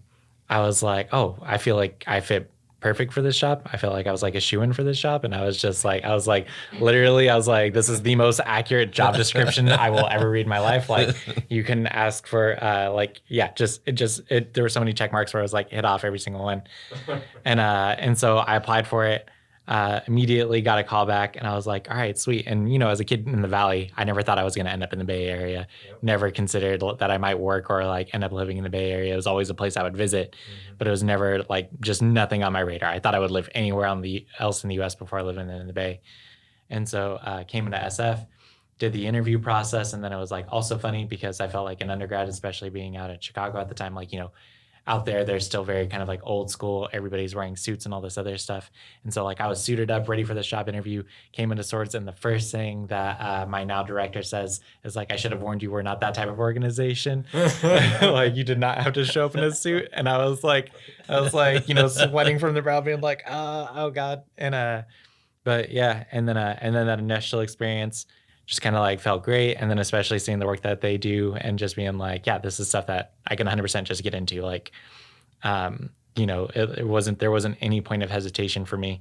was like, oh, I feel like I fit perfect for this job. I felt like I was like a shoo-in for this job. And I was like, this is the most accurate job description I will ever read in my life. Like, you can ask for, there were so many check marks where I was like, hit off every single one. And so I applied for it, immediately got a call back, and I was like, all right, sweet. And, as a kid in the Valley, I never thought I was going to end up in the Bay Area. Yep. Never considered that I might work or like end up living in the Bay Area. It was always a place I would visit, but it was never like just nothing on my radar. I thought I would live anywhere else in the US before living in the Bay. And so came into SF, did the interview process. And then it was like also funny because I felt like an undergrad, especially being out in Chicago at the time, like, out there, they're still very kind of like old school. Everybody's wearing suits and all this other stuff. And so like I was suited up, ready for this job interview, came into Swords. And the first thing that my now director says is like, I should have warned you, we're not that type of organization. Like, you did not have to show up in a suit. And I was like, sweating from the brow, being like, oh God. But yeah. And then that initial experience just kind of like felt great. And then especially seeing the work that they do and just being like, yeah, this is stuff that I can 100% just get into. Like, there wasn't any point of hesitation for me.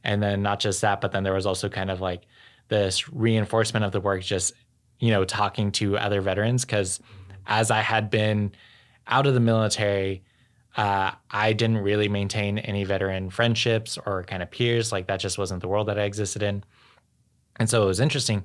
And then not just that, but then there was also kind of like this reinforcement of the work, just, talking to other veterans. Cause as I had been out of the military, I didn't really maintain any veteran friendships or kind of peers. Like, that just wasn't the world that I existed in. And so it was interesting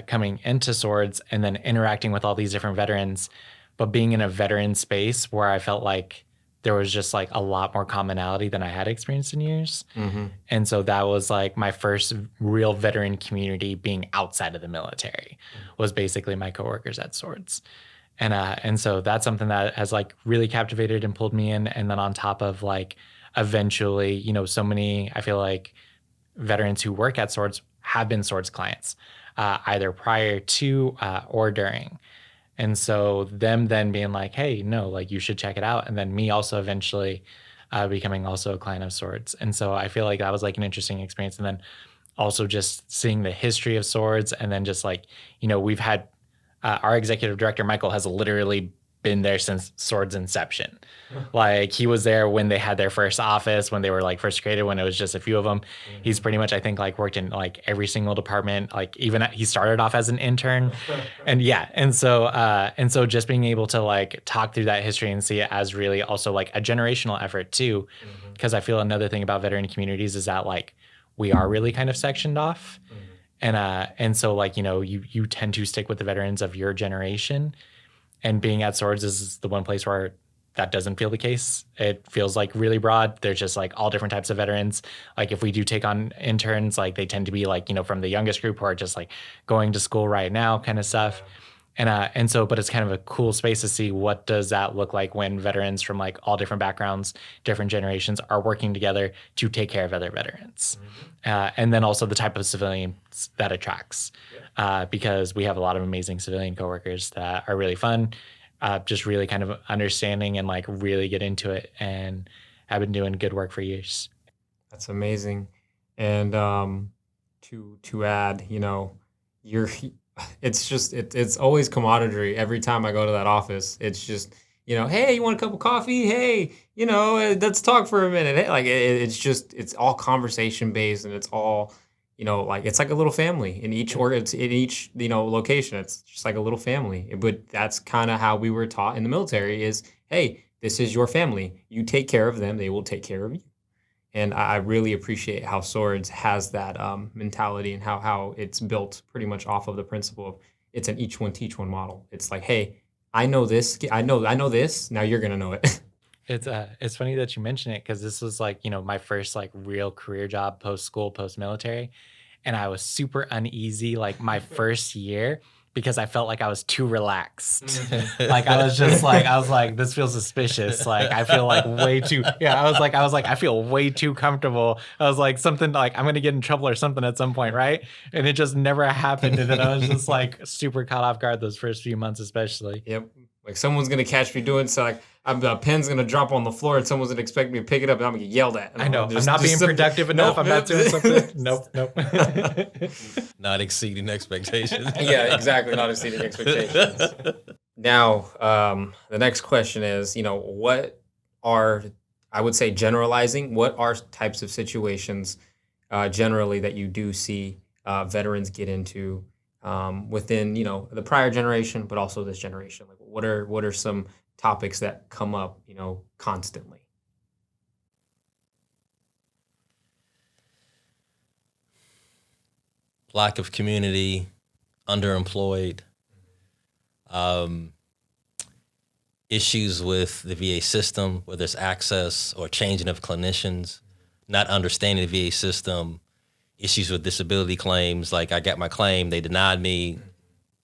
coming into Swords and then interacting with all these different veterans, but being in a veteran space where I felt like there was just like a lot more commonality than I had experienced in years. Mm-hmm. And so that was like my first real veteran community being outside of the military, was basically my coworkers at Swords. And so that's something that has like really captivated and pulled me in. And then on top of like eventually, so many, I feel like veterans who work at Swords have been Swords clients, either prior to or during. And so them then being like, hey, no, like you should check it out. And then me also eventually becoming also a client of Swords. And so I feel like that was like an interesting experience. And then also just seeing the history of Swords, and then just like, we've had our executive director, Michael, has literally been there since Swords inception. Like, he was there when they had their first office, when they were like first created, when it was just a few of them. He's pretty much, I think, like worked in like every single department. Like, even he started off as an intern. And so just being able to like talk through that history and see it as really also like a generational effort too. Because I feel another thing about veteran communities is that like we are really kind of sectioned off. And so like, you tend to stick with the veterans of your generation. And being at Swords is the one place where that doesn't feel the case. It feels like really broad. There's just like all different types of veterans. Like, if we do take on interns, like they tend to be like, from the youngest group who are just like going to school right now kind of stuff. And so, but it's kind of a cool space to see what does that look like when veterans from like all different backgrounds, different generations are working together to take care of other veterans. And then also the type of civilians that attracts, because we have a lot of amazing civilian coworkers that are really fun, just really kind of understanding and like really get into it, and have been doing good work for years. That's amazing. And to add, you're it's always camaraderie every time I go to that office. It's just, hey, you want a cup of coffee? Hey, let's talk for a minute. Hey, like it's all conversation based, and it's all, like it's like a little family in each it's in each, location. It's just like a little family. But that's kind of how we were taught in the military is, hey, this is your family. You take care of them, they will take care of you. And I really appreciate how Swords has that mentality and how it's built pretty much off of the principle of it's an each one teach one model. It's like, hey, I know this, I know this. Now you're gonna know it. It's funny that you mention it because this was like, my first like real career job post school, post military. And I was super uneasy like my first year because I felt like I was too relaxed. Like I was like, this feels suspicious. Like I feel like way too, I was like, I feel way too comfortable. I was like, something like I'm gonna get in trouble or something at some point, right? And it just never happened. And then I was just like super caught off guard those first few months, especially. Yep. Like someone's gonna catch me doing so. Like the pen's gonna drop on the floor and someone's gonna expect me to pick it up and I'm gonna get yelled at. I know. I'm not being productive enough. I'm not doing something. Nope. Not exceeding expectations. Yeah, exactly. Not exceeding expectations. Now, the next question is, what are, I would say generalizing, what are types of situations generally that you do see veterans get into within, the prior generation, but also this generation? Like, what are some topics that come up, constantly? Lack of community, underemployed, issues with the VA system, whether it's access or changing of clinicians, not understanding the VA system, issues with disability claims. Like I got my claim, they denied me.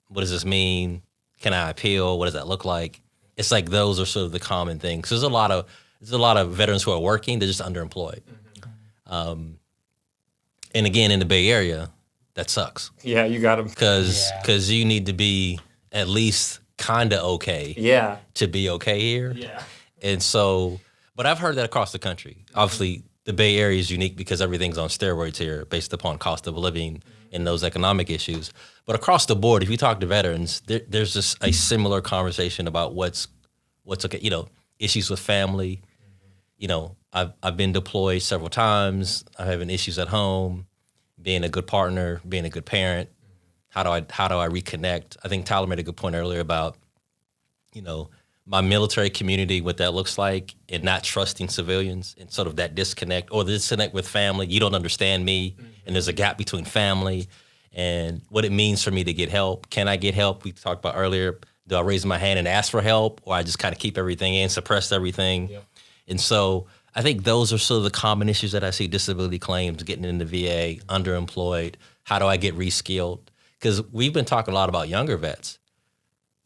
What does this mean? Can I appeal? What does that look like? It's like those are sort of the common things. There's a lot of veterans who are working, they're just underemployed. And again, in the Bay Area, that sucks. Yeah, you got them. Because you need to be at least kind of okay to be okay here. Yeah. And so, but I've heard that across the country. Obviously, the Bay Area is unique because everything's on steroids here based upon cost of living and those economic issues. But across the board, if you talk to veterans, there's just a similar conversation about what's okay, issues with family. I've been deployed several times. I'm having issues at home, being a good partner, being a good parent. How do I reconnect? I think Tyler made a good point earlier about, my military community, what that looks like, and not trusting civilians and sort of that disconnect or the disconnect with family. You don't understand me, and there's a gap between family and what it means for me to get help. Can I get help? We talked about earlier, do I raise my hand and ask for help, or I just kind of keep everything in, suppress everything? Yep. And so I think those are sort of the common issues that I see: disability claims, getting into VA, underemployed. How do I get reskilled? Because we've been talking a lot about younger vets,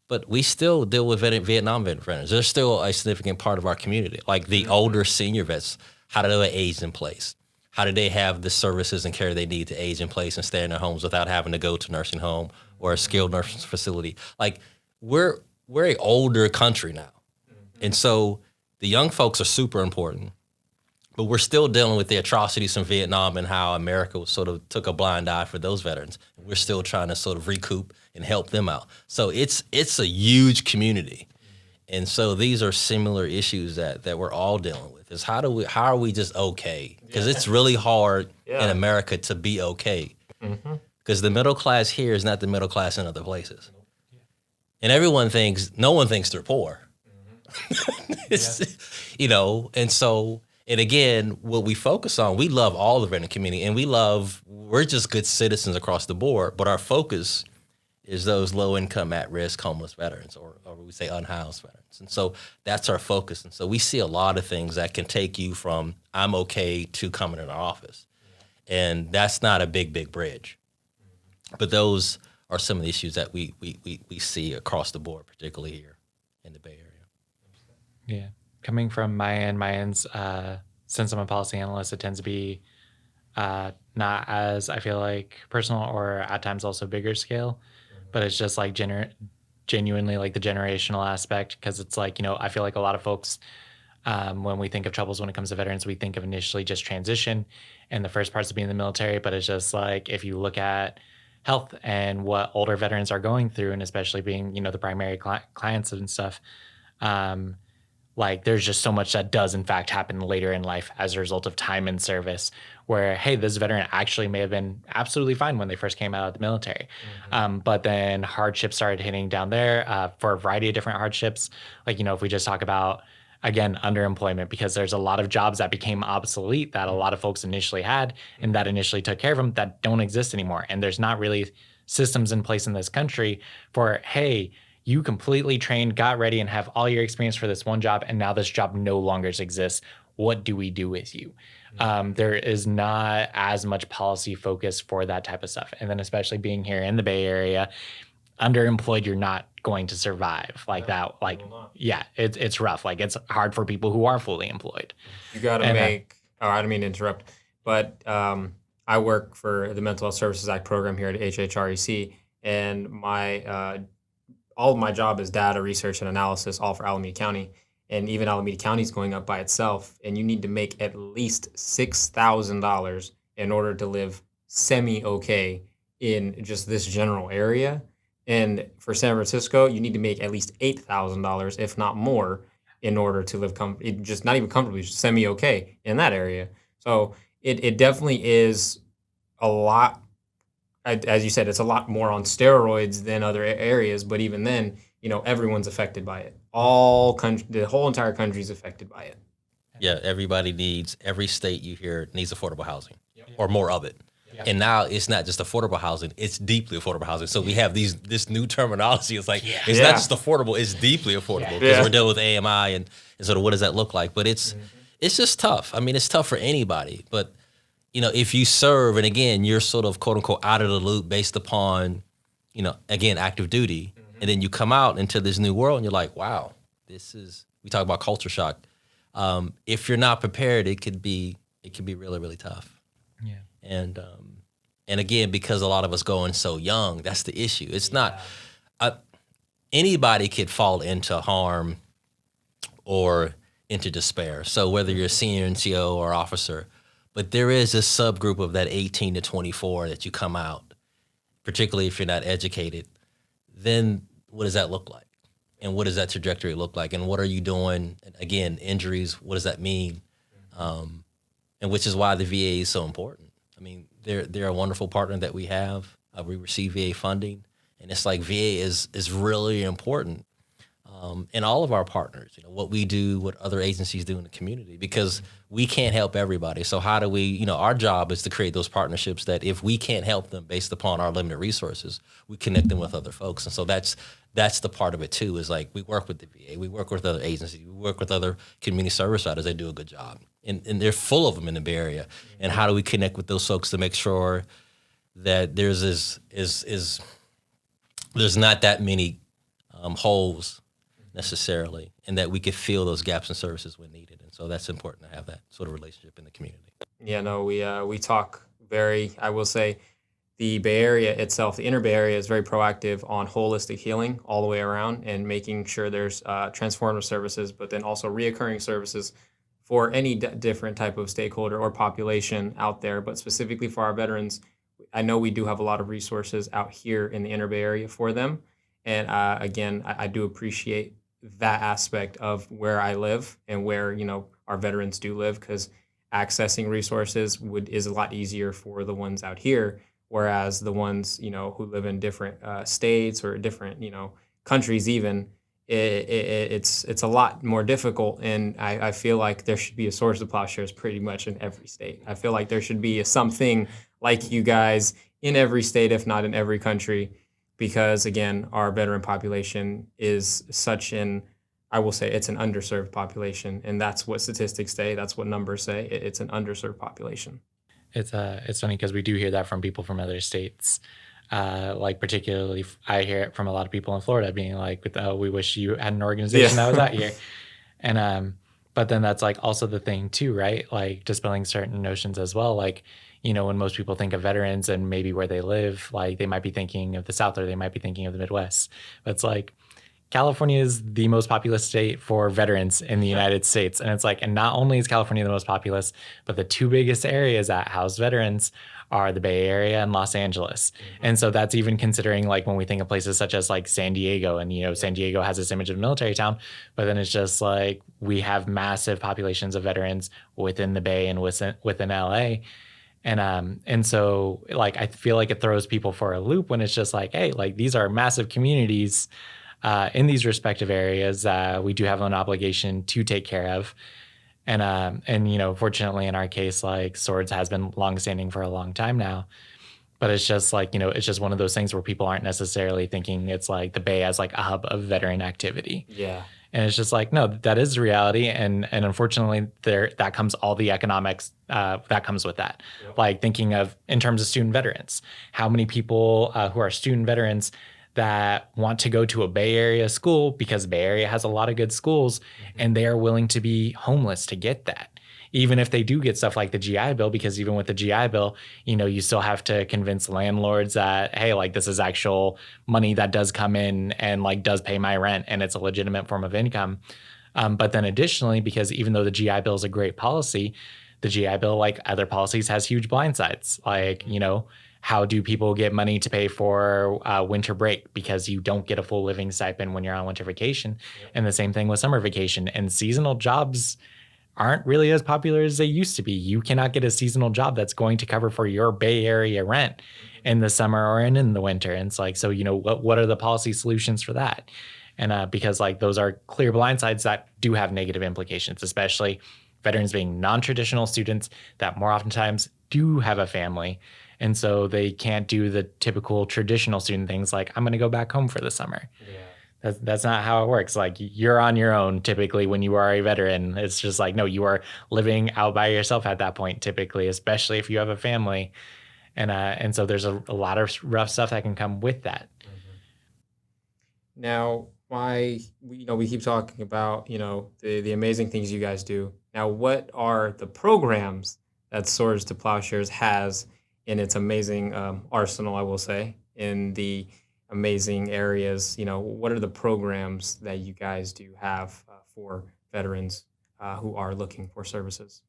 but we still deal with Vietnam veterans. They're still a significant part of our community. Like the older senior vets, how do they age in place? How do they have the services and care they need to age in place and stay in their homes without having to go to a nursing home or a skilled nursing facility? Like we're an older country now. And so the young folks are super important, but we're still dealing with the atrocities from Vietnam and how America sort of took a blind eye for those veterans. We're still trying to sort of recoup and help them out. So it's a huge community. And so these are similar issues that we're all dealing with, is how are we just okay? Because it's really hard in America to be okay. Because the middle class here is not the middle class in other places. And no one thinks they're poor. And so, and again, what we focus on, we love all the veteran community, and we're just good citizens across the board, but our focus is those low-income, at-risk, homeless veterans, or we say unhoused veterans. And so that's our focus. And so we see a lot of things that can take you from I'm okay to coming in our office. And that's not a big bridge. But those are some of the issues that we see across the board, particularly here in the Bay Area. Yeah. Coming from my end's, since I'm a policy analyst, it tends to be not as, I feel like, personal or at times also bigger scale, but it's just like genuinely like the generational aspect, because it's like, I feel like a lot of folks When we think of troubles when it comes to veterans, we think of initially just transition and the first parts of being in the military. But it's just like, if you look at health and what older veterans are going through, and especially being, the primary clients and stuff, like there's just so much that does in fact happen later in life as a result of time in service, where, hey, this veteran actually may have been absolutely fine when they first came out of the military. But then hardships started hitting down there for a variety of different hardships. Like, if we just talk about, again, underemployment, because there's a lot of jobs that became obsolete that a lot of folks initially had and that initially took care of them that don't exist anymore. And there's not really systems in place in this country for, hey, you completely trained, got ready, and have all your experience for this one job, and now this job no longer exists. What do we do with you? There is not as much policy focus for that type of stuff. And then especially being here in the Bay Area, underemployed, you're not going to survive like that. Like, yeah, it's rough. Like, it's hard for people who are fully employed. You got to I don't mean to interrupt, but I work for the Mental Health Services Act program here at HHREC, and all of my job is data research and analysis, all for Alameda County. And even Alameda County is going up by itself, and you need to make at least $6,000 in order to live semi-okay in just this general area. And for San Francisco, you need to make at least $8,000, if not more, in order to live just not even comfortably, just semi-okay in that area. So it definitely is a lot. As you said, it's a lot more on steroids than other areas, but even then, everyone's affected by it. The whole entire country is affected by it. Yeah, every state you hear needs affordable housing or more of it. Yep. And now it's not just affordable housing, it's deeply affordable housing. So we have this new terminology. It's like, it's not just affordable, it's deeply affordable because we're dealing with AMI and sort of what does that look like? But it's just tough. I mean, it's tough for anybody, but if you serve, and again, you're sort of quote unquote out of the loop based upon, again, active duty. And then you come out into this new world and you're like, wow, we talk about culture shock. If you're not prepared, it could be really, really tough. Yeah. And again, because a lot of us go in so young, that's the issue. It's not, anybody could fall into harm or into despair. So whether you're a senior NCO or officer, but there is a subgroup of that 18 to 24 that you come out, particularly if you're not educated, then what does that look like? And what does that trajectory look like? And what are you doing? And again, injuries, what does that mean? And which is why the VA is so important. I mean, they're a wonderful partner that we have. We receive VA funding, and it's like VA is really important. And all of our partners, what we do, what other agencies do in the community, because we can't help everybody. So how do we, our job is to create those partnerships that if we can't help them based upon our limited resources, we connect them with other folks. And so that's the part of it too, is like we work with the VA, we work with other agencies, we work with other community service providers that do a good job. And they're full of them in the Bay Area. And how do we connect with those folks to make sure that there's not that many holes necessarily, and that we could fill those gaps in services when needed. And so that's important to have that sort of relationship in the community. Yeah, no, we talk I will say the Bay Area itself, the inner Bay Area is very proactive on holistic healing all the way around and making sure there's transformative services, but then also reoccurring services for any different type of stakeholder or population out there. But specifically for our veterans, I know we do have a lot of resources out here in the inner Bay Area for them. And again, I do appreciate that aspect of where I live and where, our veterans do live, because accessing resources is a lot easier for the ones out here, whereas the ones, who live in different states or different, countries even, it's a lot more difficult. And I feel like there should be a source of Plowshares pretty much in every state. I feel like there should be something like you guys in every state, if not in every country, because again, our veteran population is I will say it's an underserved population, and that's what statistics say. That's what numbers say. It's an underserved population. It's funny because we do hear that from people from other states. Like particularly, I hear it from a lot of people in Florida being like, we wish you had an organization that was out here. And but then that's like also the thing too, right? Like dispelling certain notions as well. Like, when most people think of veterans and maybe where they live, like they might be thinking of the South or they might be thinking of the Midwest. But it's like, California is the most populous state for veterans in the United States. And it's like, and not only is California the most populous, but the two biggest areas that house veterans are the Bay Area and Los Angeles. And so that's even considering like when we think of places such as like San Diego, and, San Diego has this image of a military town, but then it's just like we have massive populations of veterans within the Bay and within LA. And so like, I feel like it throws people for a loop when it's just like, hey, like these are massive communities in these respective areas we do have an obligation to take care of. And fortunately in our case, like Swords has been longstanding for a long time now, but it's just like, it's just one of those things where people aren't necessarily thinking it's like the Bay as like a hub of veteran activity. Yeah. And it's just like, no, that is the reality. And unfortunately that comes all the economics that comes with that. Yep. Like thinking of in terms of student veterans, how many people who are student veterans that want to go to a Bay Area school because the Bay Area has a lot of good schools, and they are willing to be homeless to get that. Even if they do get stuff like the GI Bill, because even with the GI Bill, you still have to convince landlords that, hey, like this is actual money that does come in and like does pay my rent and it's a legitimate form of income. But then additionally, because even though the GI Bill is a great policy, the GI Bill, like other policies, has huge blind sides. Like, how do people get money to pay for winter break? Because you don't get a full living stipend when you're on winter vacation. Yep. And the same thing with summer vacation. And seasonal jobs aren't really as popular as they used to be. You cannot get a seasonal job that's going to cover for your Bay Area rent in the summer or in the winter. And it's like, so, what are the policy solutions for that? And because like those are clear blind sides that do have negative implications, especially veterans being non-traditional students that more oftentimes do have a family. And so they can't do the typical traditional student things like, I'm going to go back home for the summer. Yeah. That's not how it works. Like you're on your own typically when you are a veteran. It's just like, no, you are living out by yourself at that point typically, especially if you have a family. And so there's a lot of rough stuff that can come with that. Mm-hmm. Now, we keep talking about, the amazing things you guys do. Now, what are the programs that Swords to Plowshares has in its amazing arsenal, I will say, in the amazing areas? What are the programs that you guys do have for veterans who are looking for services?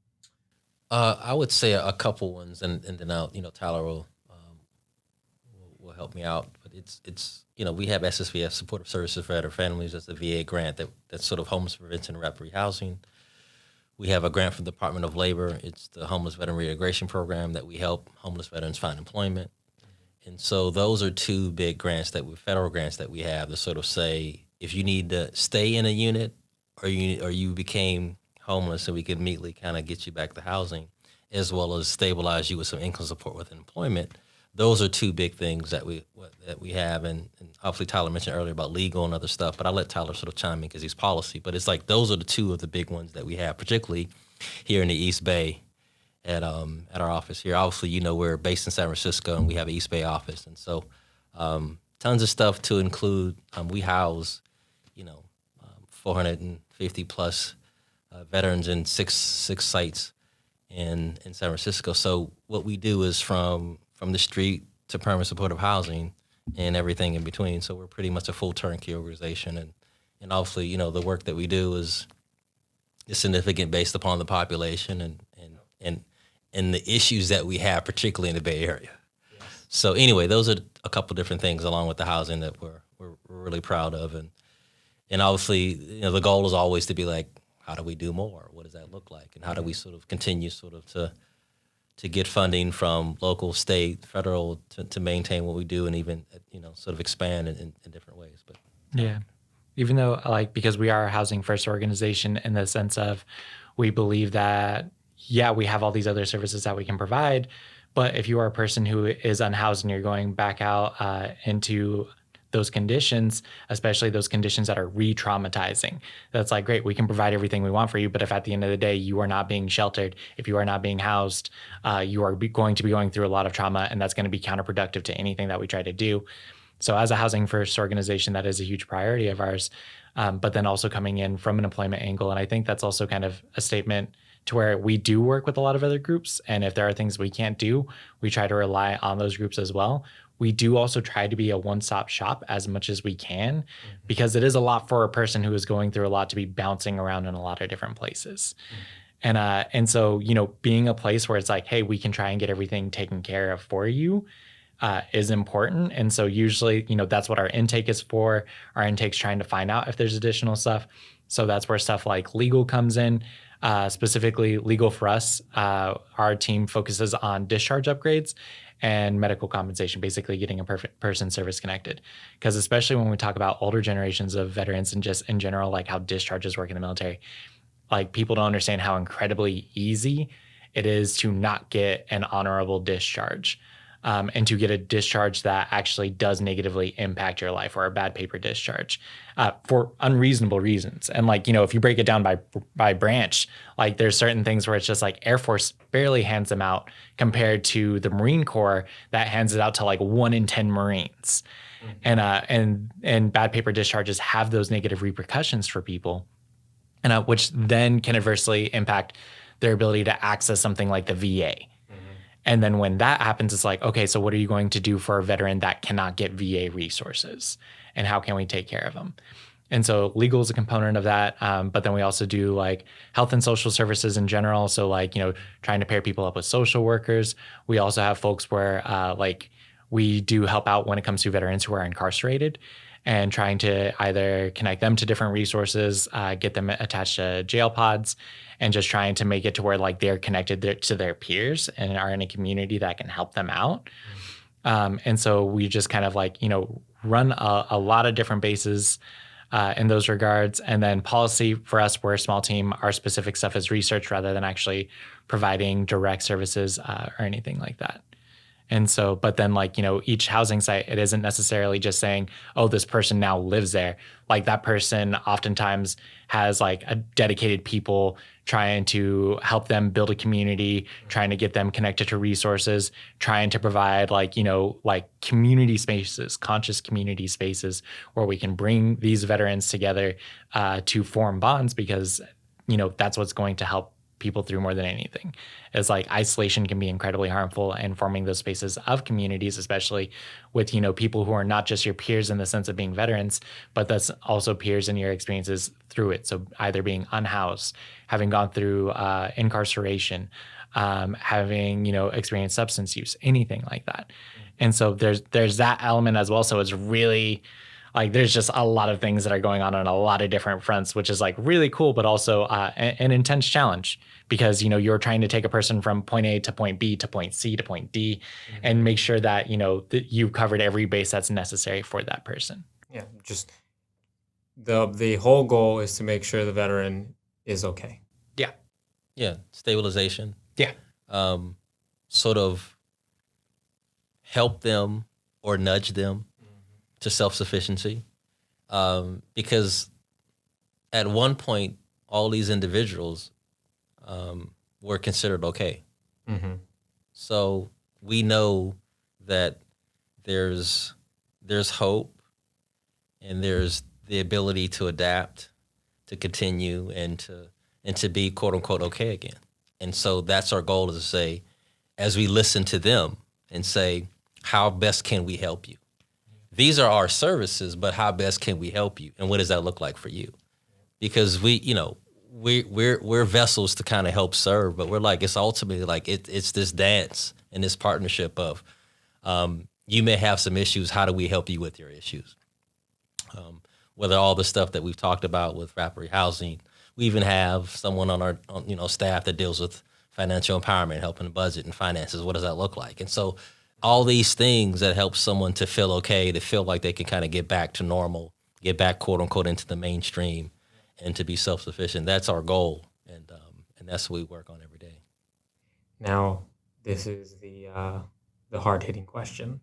I would say a couple ones, and then Tyler will help me out. But it's we have SSVF, Supportive Services for Veteran Families. That's the VA grant that's sort of homeless prevention and rapid rehousing. We have a grant from the Department of Labor. It's the Homeless Veteran Reintegration Program that we help homeless veterans find employment. And so those are two big grants federal grants that we have to sort of say, if you need to stay in a unit or you became homeless, and we can immediately kind of get you back to housing, as well as stabilize you with some income support with employment. Those are two big things that we have, and obviously Tyler mentioned earlier about legal and other stuff, but I'll let Tyler sort of chime in because he's policy. But it's like those are the two of the big ones that we have, particularly here in the East Bay at our office here. Obviously, we're based in San Francisco and we have an East Bay office, and so tons of stuff to include. We house 450 plus veterans in six sites in San Francisco. So what we do is from the street to permanent supportive housing and everything in between. So we're pretty much a full turnkey organization. And obviously, the work that we do is significant based upon the population and the issues that we have, particularly in the Bay Area. Yes. So anyway, those are a couple different things along with the housing that we're really proud of. And obviously, the goal is always to be like, how do we do more? What does that look like? And how do we sort of continue to get funding from local, state, federal to maintain what we do and even, sort of expand in different ways. But yeah, even though because we are a housing first organization in the sense of we believe that, yeah, we have all these other services that we can provide, but if you are a person who is unhoused and you're going back out into those conditions, especially those conditions that are re-traumatizing. That's like, great, we can provide everything we want for you, but if at the end of the day you are not being sheltered, if you are not being housed, you are going to be going through a lot of trauma, and that's going to be counterproductive to anything that we try to do. So as a housing first organization, that is a huge priority of ours, but then also coming in from an employment angle. And I think that's also kind of a statement to where we do work with a lot of other groups. And if there are things we can't do, we try to rely on those groups as well. we do also try to be a one-stop shop as much as we can, because it is a lot for a person who is going through a lot to be bouncing around in a lot of different places. And so, being a place where it's like, hey, we can try and get everything taken care of for you is important. And so usually, that's what our intake is for. Our intake's trying to find out if there's additional stuff. So that's where stuff like legal comes in. Specifically legal for us, our team focuses on discharge upgrades and medical compensation, basically getting a perfect person service connected. Because especially when we talk about older generations of veterans and just in general, like how discharges work in the military, like people don't understand how incredibly easy it is to not get an honorable discharge. And to get a discharge that actually does negatively impact your life, or a bad paper discharge for unreasonable reasons. And if you break it down by branch, like there's certain things where it's just like Air Force barely hands them out compared to the Marine Corps that hands it out to like 1 in 10 Marines. And bad paper discharges have those negative repercussions for people, and which then can adversely impact their ability to access something like the VA. And then when that happens, it's like, okay, so what are you going to do for a veteran that cannot get VA resources? And how can we take care of them? And so legal is a component of that. But then we also do like health and social services in general. So trying to pair people up with social workers. We also have folks where we do help out when it comes to veterans who are incarcerated, and trying to either connect them to different resources, get them attached to jail pods, and just trying to make it to where they're connected to their peers and are in a community that can help them out. And so we just kind of run a lot of different bases in those regards. And then policy for us, we're a small team. Our specific stuff is research rather than actually providing direct services or anything like that. And so, but then each housing site, it isn't necessarily just saying, oh, this person now lives there. Like that person oftentimes has a dedicated people trying to help them build a community, trying to get them connected to resources, trying to provide community spaces, conscious community spaces where we can bring these veterans together to form bonds, because, that's what's going to help people through more than anything. Is isolation can be incredibly harmful, and forming those spaces of communities, especially with people who are not just your peers in the sense of being veterans, but that's also peers in your experiences through it. So either being unhoused, having gone through incarceration, having experienced substance use, anything like that. And so there's that element as well. So it's really there's just a lot of things that are going on a lot of different fronts, which is really cool, but also an intense challenge, because, you're trying to take a person from point A to point B to point C to point D, and make sure that, that you've covered every base that's necessary for that person. Yeah. Just the whole goal is to make sure the veteran is okay. Yeah. Yeah. Stabilization. Yeah. Sort of help them or nudge them to self-sufficiency, because at one point, all these individuals were considered okay. So we know that there's hope, and there's the ability to adapt, to continue, and to be quote unquote okay again. And so that's our goal, is to say, as we listen to them and say, how best can we help you? These are our services, but how best can we help you? And what does that look like for you? Because we're vessels to kind of help serve, but we're it's ultimately it's this dance and this partnership of, you may have some issues. How do we help you with your issues? Whether all the stuff that we've talked about with rapid housing, we even have someone on our staff that deals with financial empowerment, helping the budget and finances. What does that look like? And so all these things that help someone to feel okay, to feel like they can kind of get back to normal, get back, quote unquote, into the mainstream, and to be self-sufficient. That's our goal. And that's what we work on every day. Now, this is the hard-hitting question.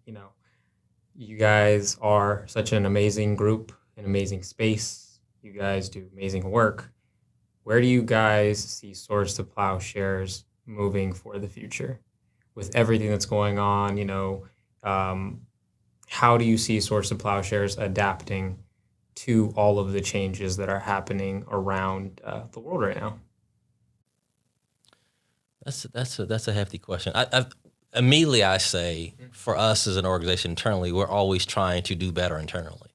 You guys are such an amazing group, an amazing space. You guys do amazing work. Where do you guys see Swords to Plowshares moving for the future? With everything that's going on, how do you see Swords to Plowshares adapting to all of the changes that are happening around the world right now? That's a hefty question. immediately I say, for us as an organization internally, we're always trying to do better internally.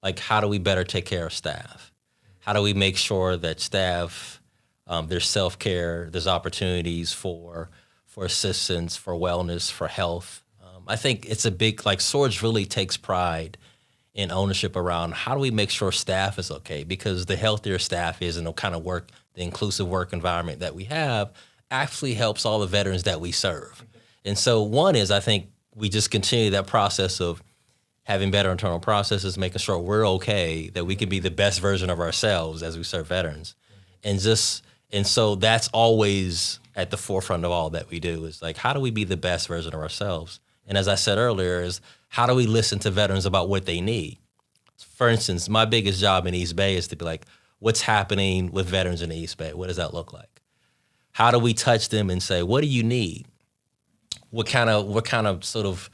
Like, how do we better take care of staff? How do we make sure that staff, there's self-care, there's opportunities for assistance, for wellness, for health? I think it's a big, like, Swords really takes pride in ownership around how do we make sure staff is okay? Because the healthier staff is and the kind of work, the inclusive work environment that we have actually helps all the veterans that we serve. And so one is, I think we just continue that process of having better internal processes, making sure we're okay, that we can be the best version of ourselves as we serve veterans. And so that's always at the forefront of all that we do, is like, how do we be the best version of ourselves? And as I said earlier, is how do we listen to veterans about what they need? For instance, my biggest job in East Bay is to be like, what's happening with veterans in the East Bay? What does that look like? How do we touch them and say, what do you need? What kind of sort of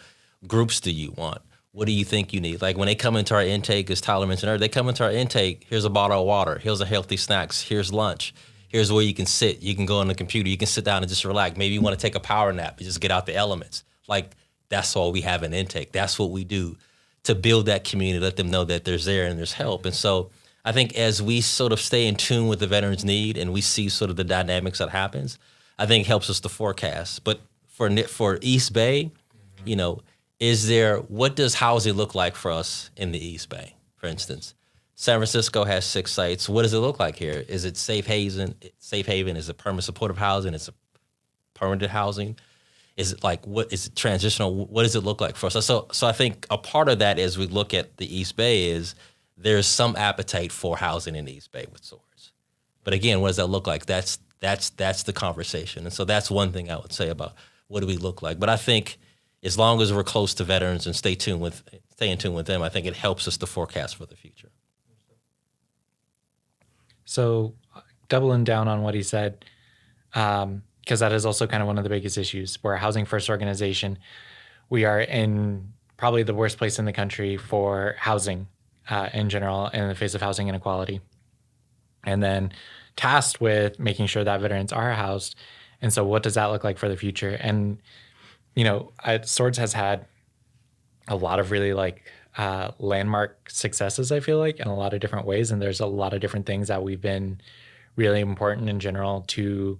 groups do you want? What do you think you need? Like when they come into our intake, as Tyler mentioned earlier, they come into our intake, here's a bottle of water, here's a healthy snacks, here's lunch, here's where you can sit, you can go on the computer, you can sit down and just relax. Maybe you want to take a power nap, you just get out the elements. Like, that's all we have in intake. That's what we do to build that community, let them know that there's there and there's help. And so I think as we sort of stay in tune with the veterans' need and we see sort of the dynamics that happens, I think it helps us to forecast. But for East Bay, what does housing look like for us in the East Bay, for instance? San Francisco has 6 sites. What does it look like here? Is it safe haven? Is it permanent supportive housing? Is it permanent housing? Is it like, what is it transitional? What does it look like for us? So I think a part of that as we look at the East Bay is there's some appetite for housing in the East Bay with Swords. But again, what does that look like? That's the conversation. And so that's one thing I would say about what do we look like. But I think as long as we're close to veterans and stay in tune with them, I think it helps us to forecast for the future. So doubling down on what he said, because that is also kind of one of the biggest issues. We're a housing first organization. We are in probably the worst place in the country for housing in general in the face of housing inequality. And then tasked with making sure that veterans are housed. And so what does that look like for the future? And, Swords has had a lot of really landmark successes, I feel like, in a lot of different ways. And there's a lot of different things that we've been really important in general to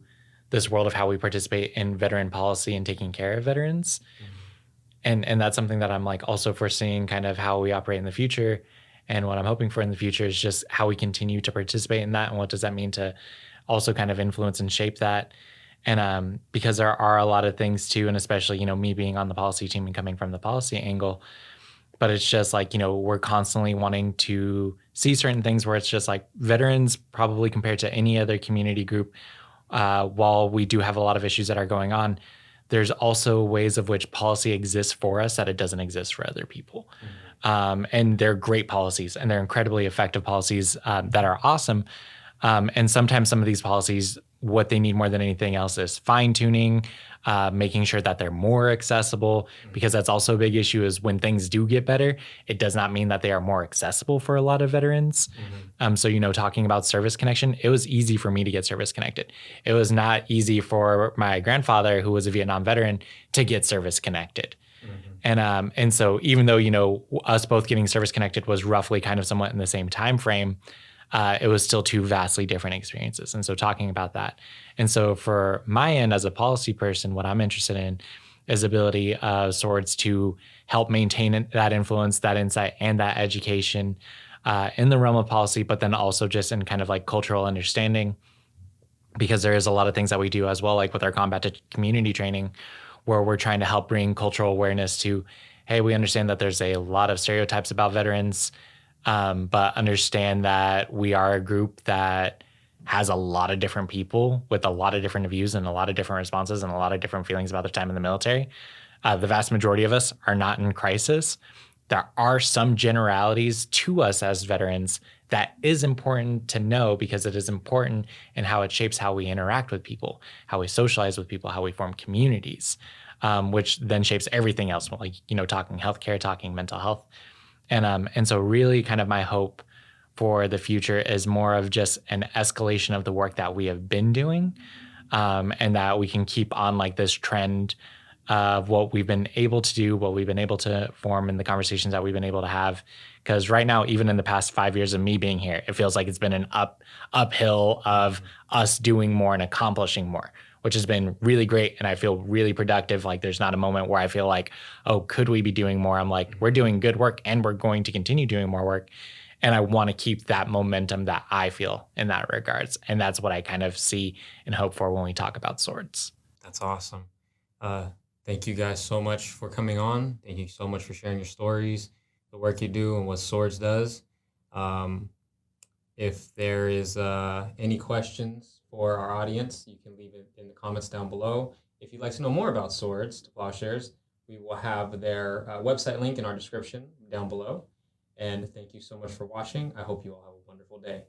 this world of how we participate in veteran policy and taking care of veterans. Mm-hmm. And that's something that I'm also foreseeing kind of how we operate in the future. And what I'm hoping for in the future is just how we continue to participate in that. And what does that mean to also kind of influence and shape that? And because there are a lot of things too, and especially, me being on the policy team and coming from the policy angle, but it's just we're constantly wanting to see certain things where it's just veterans probably compared to any other community group, while we do have a lot of issues that are going on, there's also ways of which policy exists for us that it doesn't exist for other people. Mm-hmm. And they're great policies and they're incredibly effective policies that are awesome. And sometimes some of these policies, what they need more than anything else is fine tuning, making sure that they're more accessible, because that's also a big issue is when things do get better, it does not mean that they are more accessible for a lot of veterans. Mm-hmm. So, talking about service connection, it was easy for me to get service connected. It was not easy for my grandfather, who was a Vietnam veteran, to get service connected. Mm-hmm. And so even though, us both getting service connected was roughly kind of somewhat in the same time frame, it was still 2 vastly different experiences. And so talking about that. And so for my end as a policy person, what I'm interested in is the ability of Swords to help maintain that influence, that insight, and that education in the realm of policy, but then also just in kind of cultural understanding, because there is a lot of things that we do as well, like with our combat to community training, where we're trying to help bring cultural awareness to, hey, we understand that there's a lot of stereotypes about veterans, but understand that we are a group that has a lot of different people with a lot of different views and a lot of different responses and a lot of different feelings about their time in the military. The vast majority of us are not in crisis. There are some generalities to us as veterans that is important to know, because it is important in how it shapes how we interact with people, how we socialize with people, how we form communities, which then shapes everything else, talking healthcare, talking mental health. And so really kind of my hope for the future is more of just an escalation of the work that we have been doing, and that we can keep on this trend of what we've been able to do, what we've been able to form, and the conversations that we've been able to have. Because right now, even in the past 5 years of me being here, it feels like it's been an uphill of us doing more and accomplishing more, which has been really great. And I feel really productive. Like there's not a moment where I feel like, oh, could we be doing more? I'm like, we're doing good work and we're going to continue doing more work. And I want to keep that momentum that I feel in that regards. And that's what I kind of see and hope for when we talk about swords. That's awesome. Thank you guys so much for coming on. Thank you so much for sharing your stories, the work you do, and what Swords does. If there is any questions for our audience, you can leave it in the comments down below. If you'd like to know more about Swords to Plowshares, we will have their website link in our description down below. And thank you so much for watching. I hope you all have a wonderful day.